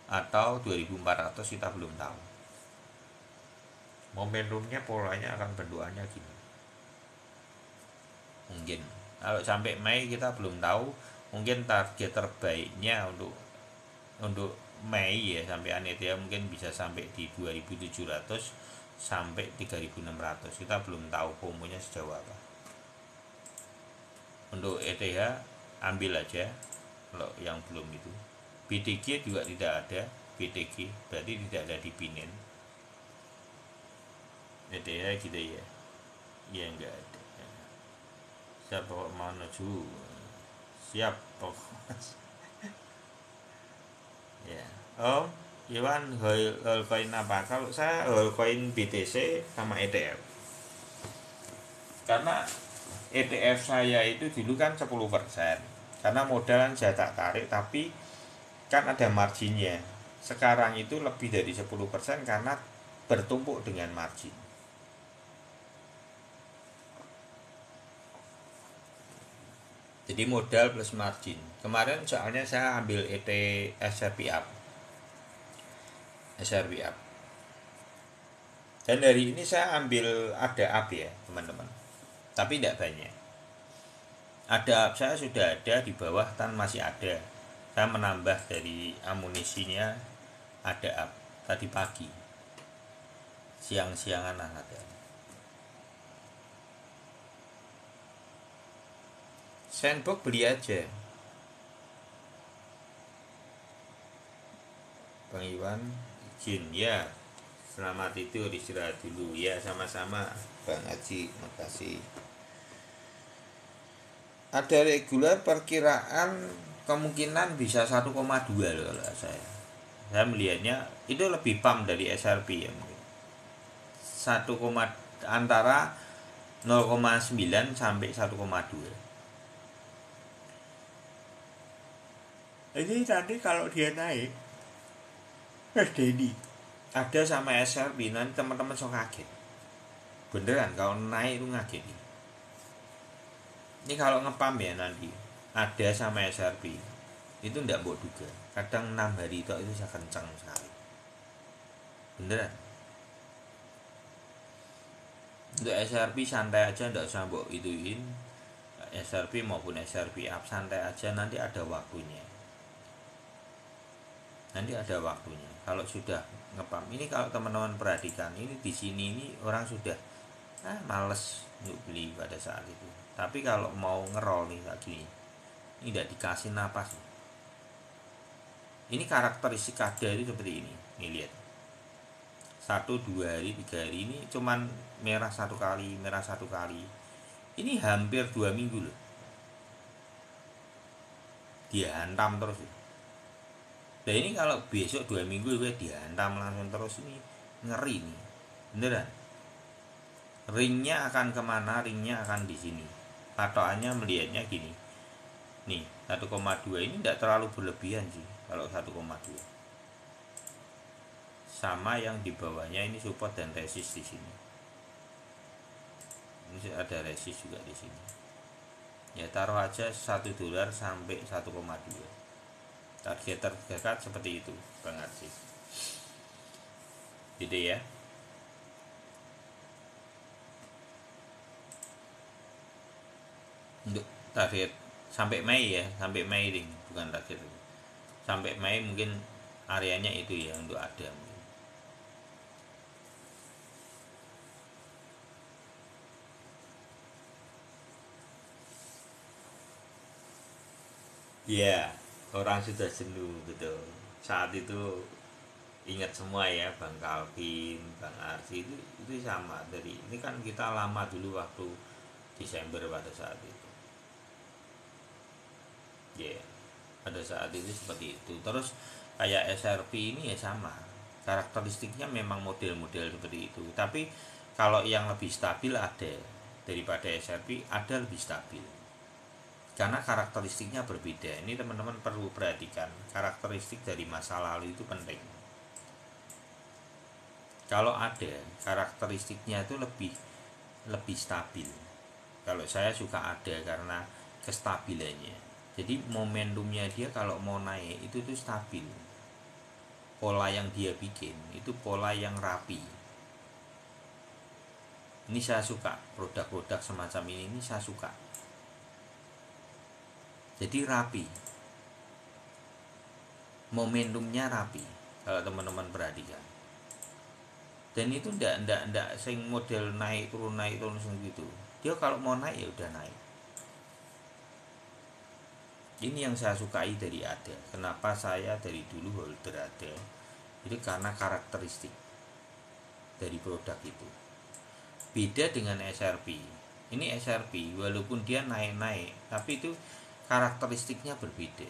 A: atau 2400, kita belum tahu. momentumnya polanya akan bentukannya gini mungkin. Kalau sampai Mei kita belum tahu, mungkin target terbaiknya untuk Mei ya sampai ya mungkin bisa sampai di 2.700 sampai 3.600. Kita belum tahu pomonya sejauh apa. Untuk ETH ambil aja kalau yang belum itu. BTG juga tidak ada, BTG berarti tidak ada di Binance. ETH gitu ya. Ya enggak ada. Siap pokok mau maju. Siap pokok. Ya. Oh, Iwan Holcoin apa? Kalau saya Holcoin BTC sama ETF. Karena ETF saya itu dulu kan 10%. Karena modalan saya tak tarik tapi kan ada marginnya. Sekarang itu lebih dari 10% karena bertumpuk dengan margin. Jadi modal plus margin. Kemarin soalnya saya ambil SRP up. Dan hari ini saya ambil ada up ya teman-teman. Tapi tidak banyak. Ada up saya sudah ada di bawah tan masih ada. Saya menambah dari amunisinya ada up tadi pagi. Siang-siangan ada. Sandbox beli aja. Bang Iwan izin ya. Selamat tidur, istirahat dulu ya, sama-sama Bang Haji, makasih. Ada regular perkiraan kemungkinan bisa 1,2 loh kalau saya melihatnya itu lebih pump dari SRP ya mungkin 1, antara 0,9 sampai 1,2. Ini nanti kalau dia naik Dedi ada sama SRP nanti teman-teman so kaget beneran kalau naik itu ngaget. Ini kalau ngepam ya nanti ada sama SRP itu ndak mbok duga kadang 6 hari itu bisa kencang sekali beneran. Untuk SRP santai aja, ndak usah mbok ituin. SRP maupun SRP up santai aja, nanti ada waktunya. Kalau sudah ngepam ini, kalau teman-teman perhatikan ini di sini ini orang sudah males untuk beli pada saat itu. Tapi kalau mau ngerol nih lagi ini tidak dikasih napas. Ini karakteristik ada itu seperti ini. Nih lihat. 1, 2 hari, 3 hari ini cuman merah satu kali. Ini hampir 2 minggu loh. Dia hantam terus. Nah ini kalau besok 2 minggu gue dihantam langsung terus, ini ngeri nih beneran. Ringnya akan kemana? Ringnya akan di sini. Patokannya melihatnya gini nih 1,2 ini tidak terlalu berlebihan sih kalau 1,2 sama yang di bawahnya ini support dan resist di sini. Ini ada resist juga di sini. Ya taruh aja $1 sampai 1,2. Target terdekat seperti itu banget sih. Gitu ya. Untuk target sampai Mei ya, sampai Mei ring, bukan target itu. Sampai Mei mungkin areanya itu ya untuk ada. Ya, orang sudah jenuh betul. Saat itu ingat semua ya Bang Calvin, Bang Arsi itu sama dari ini kan kita lama dulu waktu Desember pada saat itu. Ya, pada saat itu seperti itu. Terus kayak SRP ini ya sama. Karakteristiknya memang model-model seperti itu. Tapi kalau yang lebih stabil ada daripada SRP, ada lebih stabil. Karena karakteristiknya berbeda. Ini teman-teman perlu perhatikan, karakteristik dari masa lalu itu penting. Kalau ada karakteristiknya itu lebih stabil. Kalau saya suka ada karena kestabilannya. Jadi momentumnya dia kalau mau naik itu tuh stabil. Pola yang dia bikin itu pola yang rapi. Ini saya suka produk-produk semacam ini saya suka. Jadi rapi, momentumnya rapi kalau teman-teman perhatikan. Dan itu ndak sing model naik turun gitu. Dia kalau mau naik ya udah naik. Ini yang saya sukai dari Ada. Kenapa saya dari dulu holder Ada? Itu karena karakteristik dari produk itu. Beda dengan SRP. Ini SRP walaupun dia naik-naik, tapi itu karakteristiknya berbeda.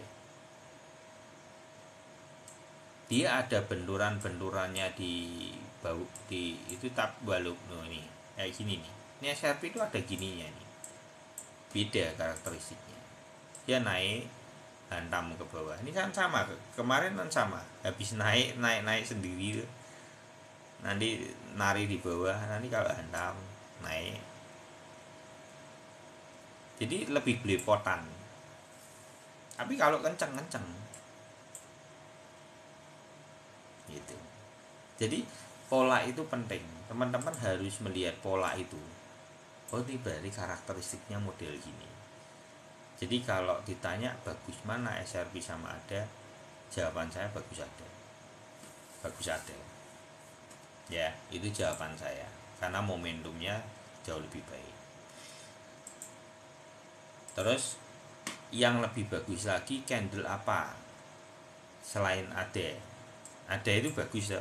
A: Dia ada benturan-benturannya di bau di itu tak walaupun ini kayak gini nih. Ini SRP itu ada gininya nih. Beda karakteristiknya. Dia naik hantam ke bawah. Ini kan sama, kemarin kan sama. Habis naik sendiri, nanti nari di bawah, nanti kalau hantam naik. Jadi lebih belepotan. Tapi kalau kenceng gitu. Jadi pola itu penting. Teman-teman harus melihat pola itu. Oh, ini berarti karakteristiknya model gini. Jadi kalau ditanya bagus mana SRP sama Ada, jawaban saya bagus Ada. Bagus Ada. Ya, itu jawaban saya. Karena momentumnya jauh lebih baik. Terus yang lebih bagus lagi candle apa selain Ada? Ada itu bagus ya.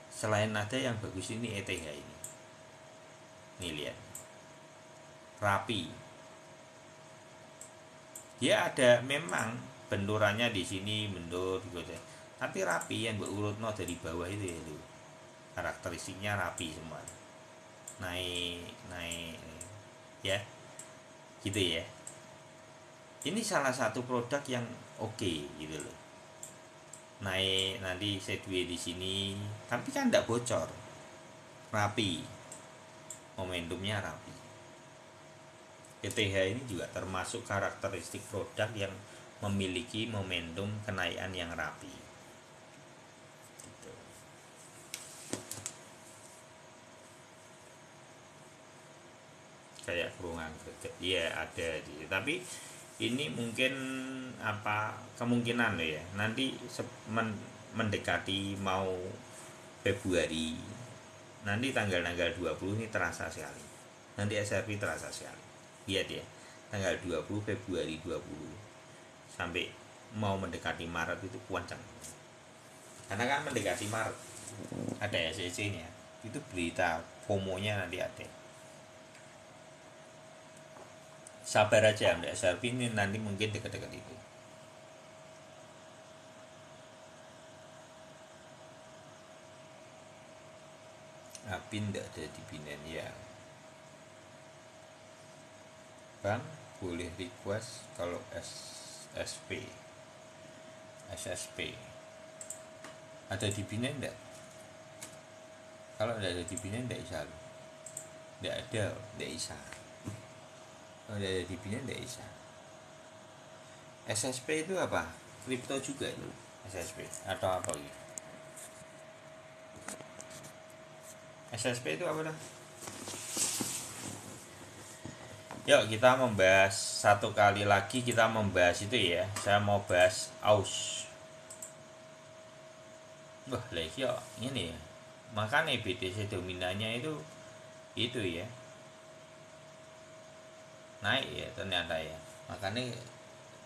A: Selain Ada yang bagus ini ETH ini. Nih lihat. Rapi. Dia ada memang benturannya di sini bentur gitu. Tapi rapi yang berurut dari bawah itu ya itu. Karakteristiknya rapi semua. Naik ya. Gitu ya. Ini salah satu produk yang oke gitu loh. Naik nanti sideways di sini, tapi kan tidak bocor. Rapi. Momentumnya rapi. ETH ini juga termasuk karakteristik produk yang memiliki momentum kenaikan yang rapi. Gitu. Kayak kerungan gede, iya ada gitu. Tapi ini mungkin apa kemungkinan ya nanti mendekati mau Februari, nanti tanggal 20 ini terasa sekali, nanti SRP terasa sekali. Lihat ya, tanggal 20 Februari 20 sampai mau mendekati Maret itu kencang. Karena kan mendekati Maret ada SEC nya, itu berita FOMO-nya nanti ada. Sabar aja, Mbak SRP ini nanti mungkin dekat-dekat itu. Apin tidak ada di Binance ya. Bang boleh request kalau SSP ada di Binance enggak? Kalau tidak ada di Binance enggak bisa. Tidak ada, tidak bisa. Kalau tidak ada di Binance enggak bisa. SSP itu apa? Kripto juga itu. SSP atau apa gitu? SSP itu apa dah? Yuk kita membahas satu kali lagi, kita membahas itu ya. Saya mau bahas AUS. Wah, lagi yuk ini ya. Makanya BTC dominannya itu ya. Naik ya ternyata ya. Makanya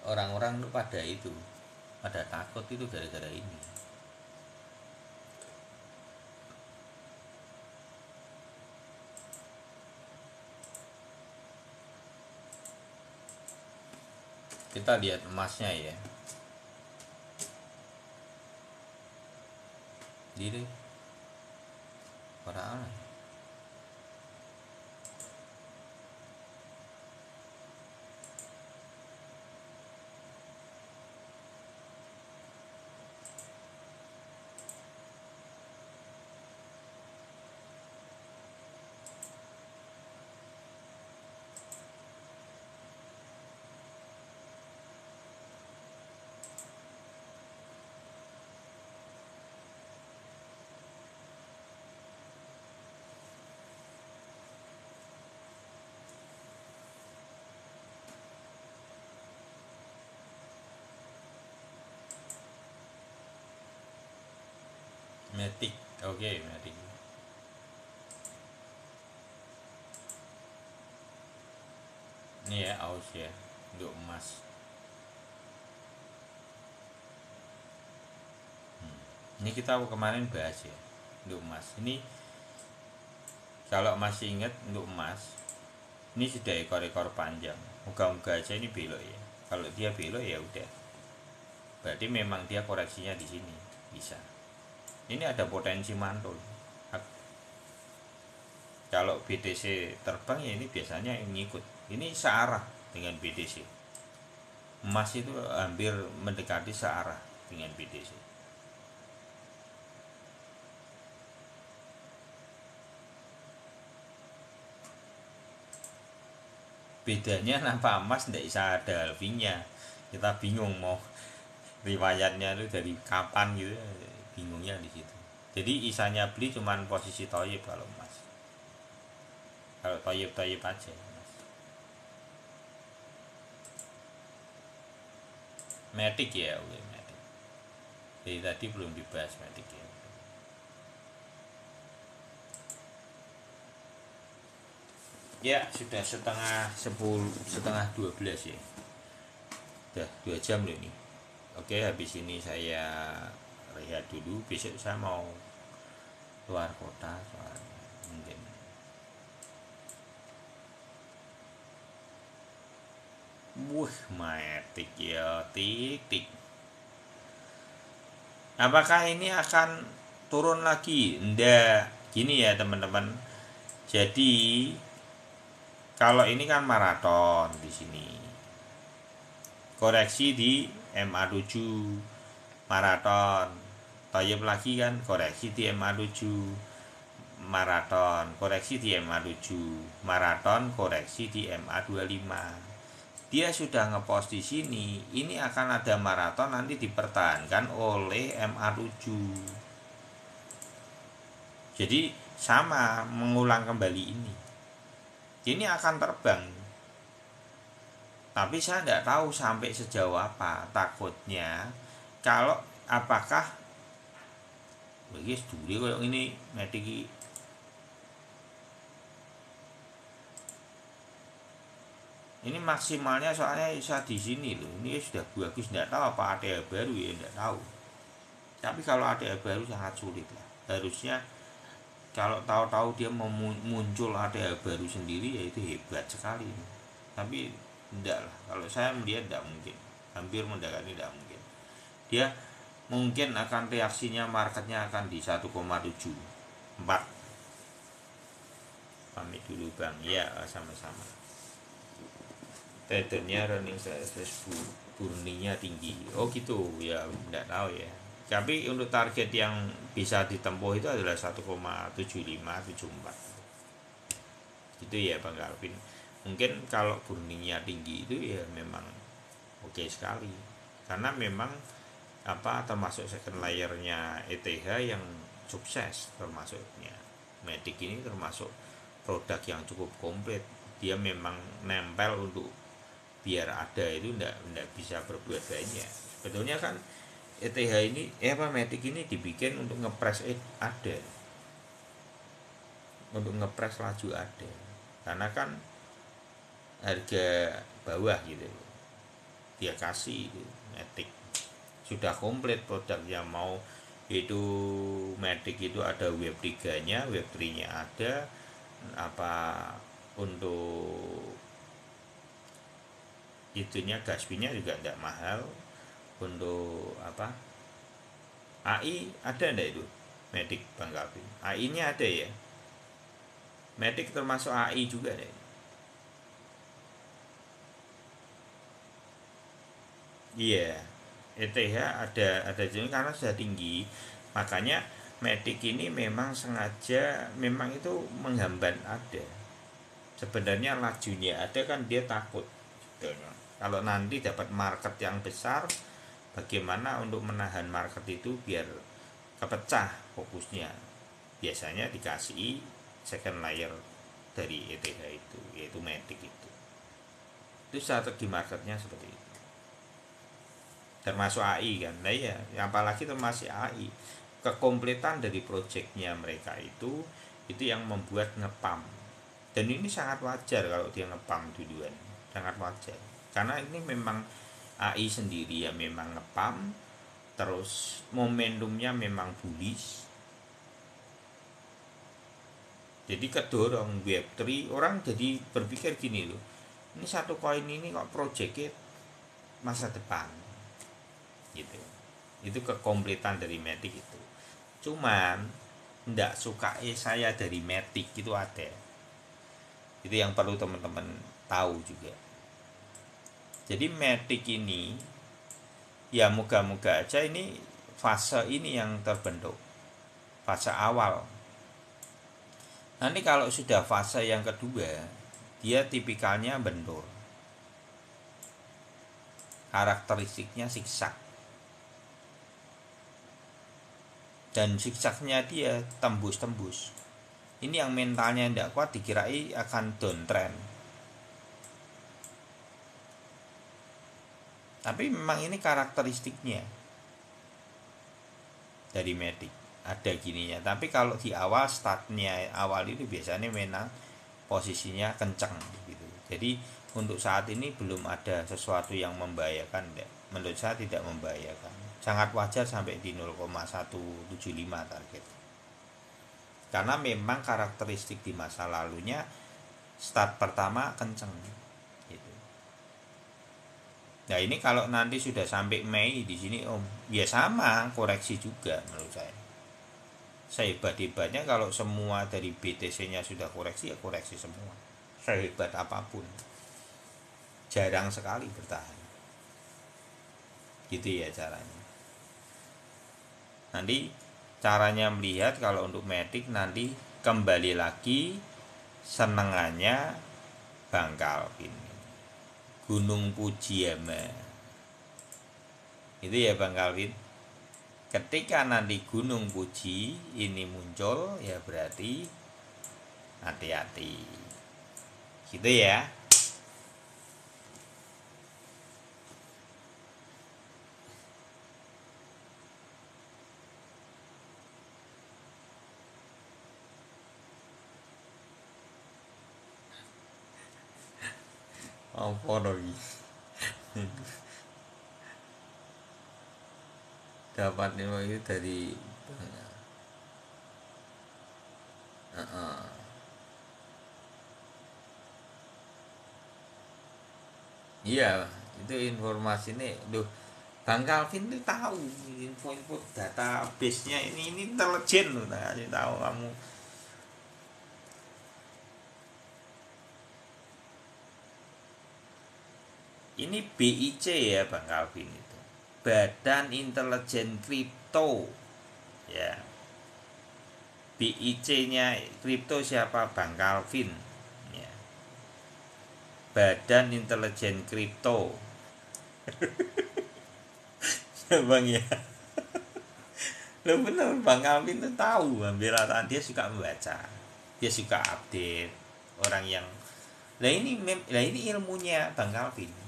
A: orang-orang tuh pada takut itu gara-gara ini. Kita lihat emasnya ya. Diri para aneh. Matic, oke, Matic. Ini ya aus ya, untuk emas. Ini kita kemarin bahas ya, untuk emas. Ini kalau masih ingat untuk emas, ini sudah ekor-ekor panjang. Moga-moga aja ini belok ya. Kalau dia belok ya udah. Berarti memang dia koreksinya di sini bisa. Ini ada potensi mantul. Kalau BTC terbang ya ini biasanya ngikut. Ini searah dengan BTC. Emas itu hampir mendekati searah dengan BTC. Bedanya kenapa emas tidak bisa ada halvingnya, kita bingung mau riwayatnya itu dari kapan gitu, bingungnya di situ. Jadi isanya beli cuman posisi toyib kalau emas, kalau toyib toyib aja mas. Matic ya, oke Matic. Jadi tadi belum dibahas Matic ya. Ya sudah setengah 12 ya, udah 2 jam loh ini. Oke, habis ini saya rehat dulu, besok saya mau luar kota soalnya mungkin. Wah, Matic ya, tik tik. Apakah ini akan turun lagi? Ndak. Gini ya teman-teman. Jadi kalau ini kan maraton di sini. Koreksi di MA7 maraton. Toyib lagi kan koreksi di MA7 maraton, koreksi di MA7 maraton, koreksi di MA25. Dia sudah ngepost di sini, ini akan ada maraton nanti dipertahankan oleh MA7. Jadi sama mengulang kembali ini. Ini akan terbang. Tapi saya tidak tahu sampai sejauh apa. Takutnya kalau apakah bagi studi kayak ini Matic ini maksimalnya soalnya bisa di sini loh. Ini sudah bagus, tidak tahu apa ATH baru ya, tidak tahu. Tapi kalau ATH baru sangat sulit lah. Harusnya kalau tahu-tahu dia muncul ATH baru sendiri ya itu hebat sekali. Tapi tidak lah. Kalau saya melihat tidak mungkin. Hampir mendekati tidak mungkin. Dia mungkin akan reaksinya marketnya akan di 1,74. Pamit dulu bang ya, sama-sama. Tradernya running success, burninya tinggi, oh gitu ya, tidak tahu ya. Tapi untuk target yang bisa ditempuh itu adalah 1,7574 itu ya Bang Calvin. Mungkin kalau burningnya tinggi itu ya memang oke sekali, karena memang apa termasuk second layernya ETH yang sukses, termasuknya Matic ini termasuk produk yang cukup komplit. Dia memang nempel untuk biar ada itu ndak bisa berbuat banyak. Sebetulnya kan ETH ini Matic ini dibikin untuk ngepres ada, untuk ngepres laju ada, karena kan harga bawah gitu dia kasih itu. Matic sudah komplit produknya, mau itu Matic itu ada web 3 nya, web 3 nya ada, apa untuk itunya gas fee-nya juga tidak mahal. Untuk apa AI ada enggak itu Matic Bang Calvin? AI nya ada ya, Matic termasuk AI juga deh. Iya, ETH ada juga karena sudah tinggi, makanya Matic ini memang sengaja memang itu menghambat ada. Sebenarnya lajunya ada kan, dia takut sebetulnya kalau nanti dapat market yang besar, bagaimana untuk menahan market itu biar kepecah fokusnya. Biasanya dikasih second layer dari ETH itu, yaitu Matic itu strategi marketnya seperti itu, termasuk AI kan. Nah ya apalagi termasuk AI, kekompletan dari proyeknya mereka itu yang membuat ngepam. Dan ini sangat wajar kalau dia ngepam duluan, sangat wajar karena ini memang AI sendiri ya memang ngepam, terus momentumnya memang bullish. Jadi kedorong Web3, orang jadi berpikir gini loh, ini satu koin ini kok proyeknya masa depan gitu. Itu kekompletan dari Matic itu. Cuman ndak suka saya dari Matic itu ada. Itu yang perlu teman-teman tahu juga. Jadi Matic ini ya moga-moga aja ini fase ini yang terbentuk, fase awal. Nanti kalau sudah fase yang kedua, dia tipikalnya bentur, karakteristiknya zigzag, dan zigzagnya dia tembus-tembus. Ini yang mentalnya tidak kuat, dikirai akan downtrend. Tapi memang ini karakteristiknya dari Matic, ada gininya. Tapi kalau di awal, startnya awal itu biasanya memang posisinya kencang gitu. Jadi untuk saat ini belum ada sesuatu yang membahayakan. Menurut saya tidak membahayakan, sangat wajar sampai di 0,175 target. Karena memang karakteristik di masa lalunya start pertama kenceng gitu. Nah ini kalau nanti sudah sampai Mei di sini ya sama koreksi juga menurut saya. Sehebat-hebatnya kalau semua dari BTC-nya sudah koreksi ya koreksi semua. Sehebat apapun, jarang sekali bertahan. Gitu ya caranya. Nanti caranya melihat kalau untuk Matic nanti kembali lagi senengannya Bang Calvin, Gunung Pujiyama itu ya Bang Calvin. Ketika nanti Gunung Puji ini muncul ya berarti hati-hati gitu ya. Apa lagi dapat itu dari iya itu informasi ini loh. Bang Calvin itu tahu info-info database-nya ini intelijen loh, kasih tahu kamu. Ini BIC ya Bang Calvin itu. Badan Intelijen Kripto. Ya. BIC-nya kripto siapa? Bang Calvin. Ya. Badan Intelijen Kripto. Bang ya. Lo bener Bang Calvin tuh tahu, ambil dia suka membaca. Dia suka update orang yang ini ilmunya Bang Calvin.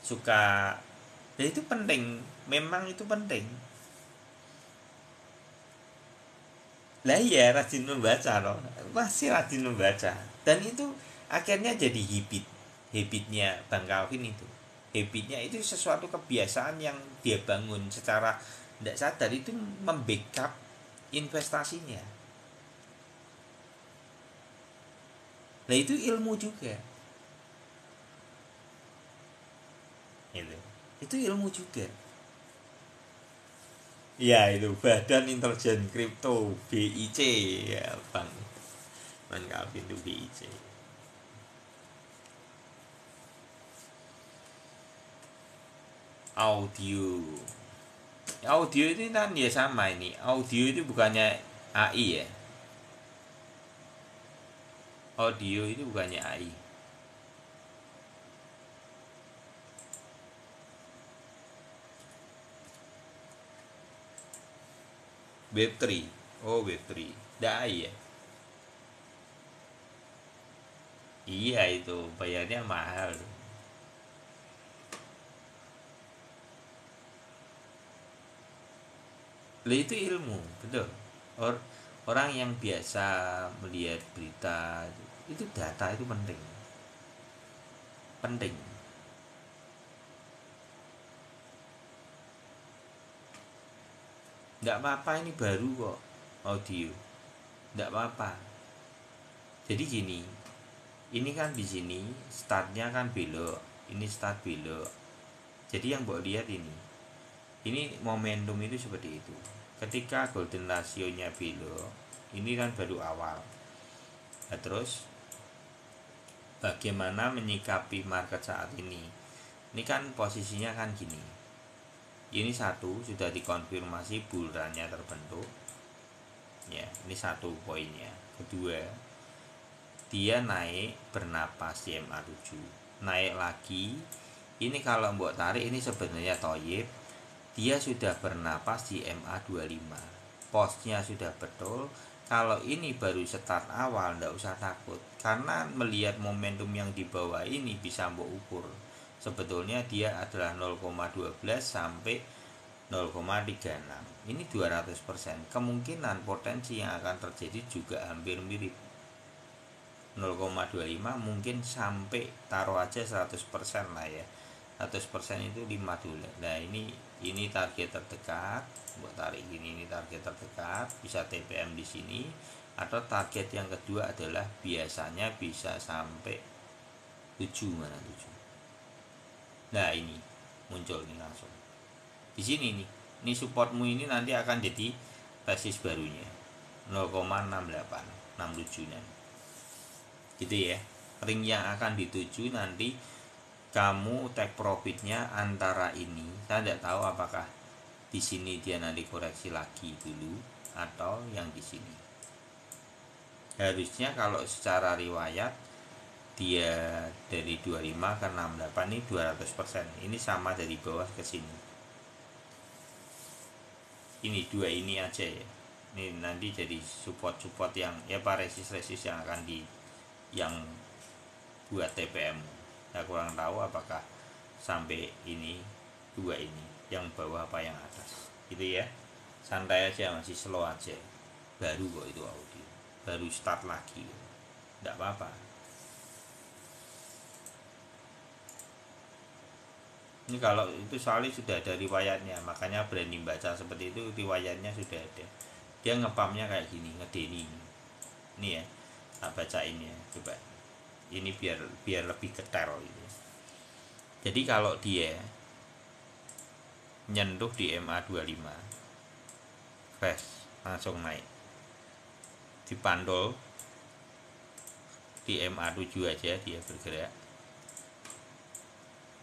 A: Suka ya itu penting, memang itu penting. Lah iya rajin membaca loh, masih rajin membaca. Dan itu akhirnya jadi habitnya Bang Calvin itu. Habitnya itu sesuatu kebiasaan yang dia bangun secara tidak sadar, itu membackup investasinya. Nah itu ilmu juga. Itu ilmu juga. Ya itu Badan Intelijen Kripto BIC ya Bang Calvin itu BIC. Audio ini kan ya sama, ini audio itu bukannya AI ya, audio itu bukannya AI. Web3. Oh Web3 AI ya. Iya itu bayarnya mahal.
B: Lah itu ilmu, betul. Or- Orang yang biasa melihat berita itu data itu penting, penting. Nggak apa-apa ini baru kok audio, nggak apa-apa. Jadi gini, ini kan di sini startnya kan belok, ini start belok. Jadi yang mbok lihat ini momentum itu seperti itu. Ketika golden ratio-nya belok, ini kan baru awal. Nah, terus bagaimana menyikapi market saat ini? Ini kan posisinya kan gini. Ini satu sudah dikonfirmasi bullrun-nya terbentuk. Ya, ini satu poinnya. Kedua, dia naik bernapas di MA7. Naik lagi. Ini kalau mbok tarik ini sebenarnya toyib. Dia sudah bernapas di MA25. Posnya sudah betul. Kalau ini baru start awal, ndak usah takut. Karena melihat momentum yang di bawah ini bisa mbok ukur. Sebetulnya dia adalah 0,12 sampai 0,36. Ini 200%. Kemungkinan potensi yang akan terjadi juga hampir mirip. 0,25 mungkin sampai taruh aja 100% lah ya. 100% itu 5 dolar. Nah, ini target terdekat. Buat tarik gini, ini target terdekat, bisa TPM di sini. Atau target yang kedua adalah biasanya bisa sampai 7, mana 7. Nah, ini muncul nih langsung. Di sini nih. Ini supportmu ini nanti akan jadi resist barunya. 0,68, 67 nanti. Gitu ya. Ring yang akan dituju nanti kamu take profitnya antara ini. Saya tidak tahu apakah di sini dia nanti koreksi lagi dulu atau yang di sini. Harusnya kalau secara riwayat dia dari 25 ke 68 ini 200%. Ini sama dari bawah ke sini. Ini dua ini aja ya. Ini nanti jadi support yang ya pak, resist yang akan di yang buat TPM. Saya kurang tahu apakah sampai ini dua ini yang bawah apa yang atas gitu ya. Santai aja, masih slow aja, baru kok itu audio, baru start lagi, tidak apa-apa. Ini kalau itu soalnya sudah ada riwayatnya, makanya berani baca seperti itu, riwayatnya sudah ada. Dia ngepamnya kayak gini, ngedeni ini ya. Tak bacain ya, coba ini biar biar lebih detail gitu. Jadi kalau dia nyentuh di MA25 crash langsung naik, dipandol di MA7 aja dia bergerak,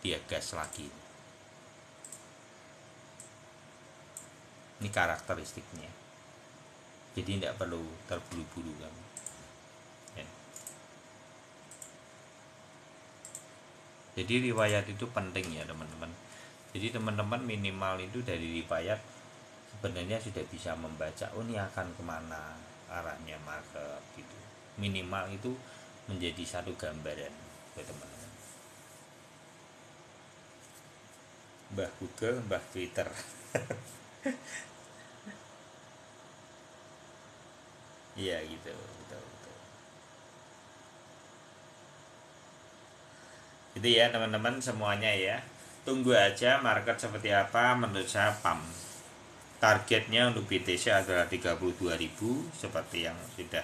B: dia gas lagi. Ini karakteristiknya, jadi tidak perlu terburu-buru kamu ya. Jadi riwayat itu penting ya teman-teman. Jadi teman-teman minimal itu dari riwayat sebenarnya sudah bisa membaca, oh ini akan kemana arahnya market gitu. Minimal itu menjadi satu gambaran buat teman-teman. Mbah Google, Mbah Twitter. Iya gitu, betul, betul. Itu ya teman-teman semuanya ya. Tunggu aja market seperti apa, menurut saya pam. Targetnya untuk BTC adalah 32.000 seperti yang sudah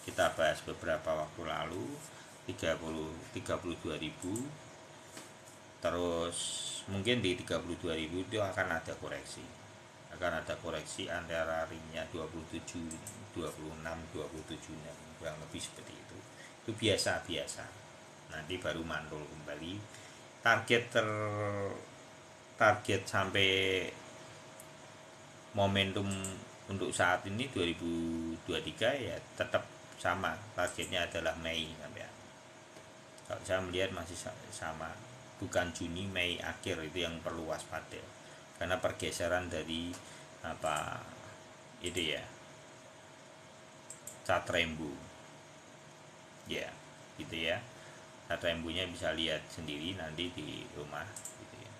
B: kita bahas beberapa waktu lalu. 32.000. Terus mungkin di 32.000 itu akan ada koreksi. Akan ada koreksi antara ringnya 27, 26, 27, kurang lebih seperti itu. Itu biasa-biasa. Nanti baru mantul kembali. Target target sampai momentum untuk saat ini 2023 ya tetap sama, targetnya adalah Mei sampai. Kalau saya melihat masih sama, bukan Juni, Mei akhir itu yang perlu waspada karena pergeseran dari apa itu ya, cat rembu ya, gitu ya. Cat rembunya bisa lihat sendiri nanti di rumah gitu ya.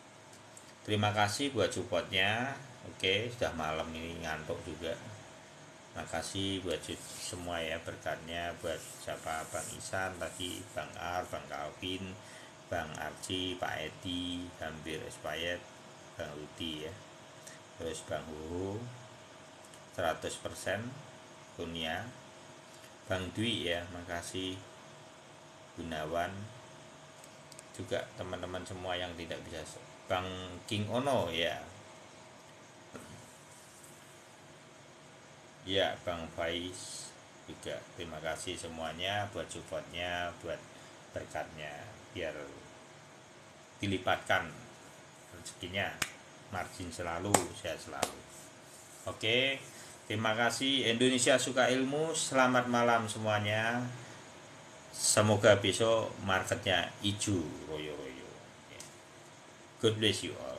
B: Terima kasih buat supportnya.
A: Oke, sudah malam ini ngantuk juga. Makasih buat semua ya berkatnya, buat siapa, Bang Isan tadi, Bang Ar, Bang Calvin, Bang Arci, Pak Edi, hampir expired, Bang Rudi ya, terus Bang Huhu 100% Kunia, Bang Dwi ya, makasih, Gunawan, juga teman-teman semua yang tidak bisa, Bang King Ono ya, ya Bang Faiz juga, terima kasih semuanya buat supportnya, buat berkatnya, biar dilipatkan rezekinya, margin selalu, sehat selalu. Oke, terima kasih. Indonesia suka ilmu, selamat malam semuanya. Semoga besok marketnya hijau royo-royo. God bless you all.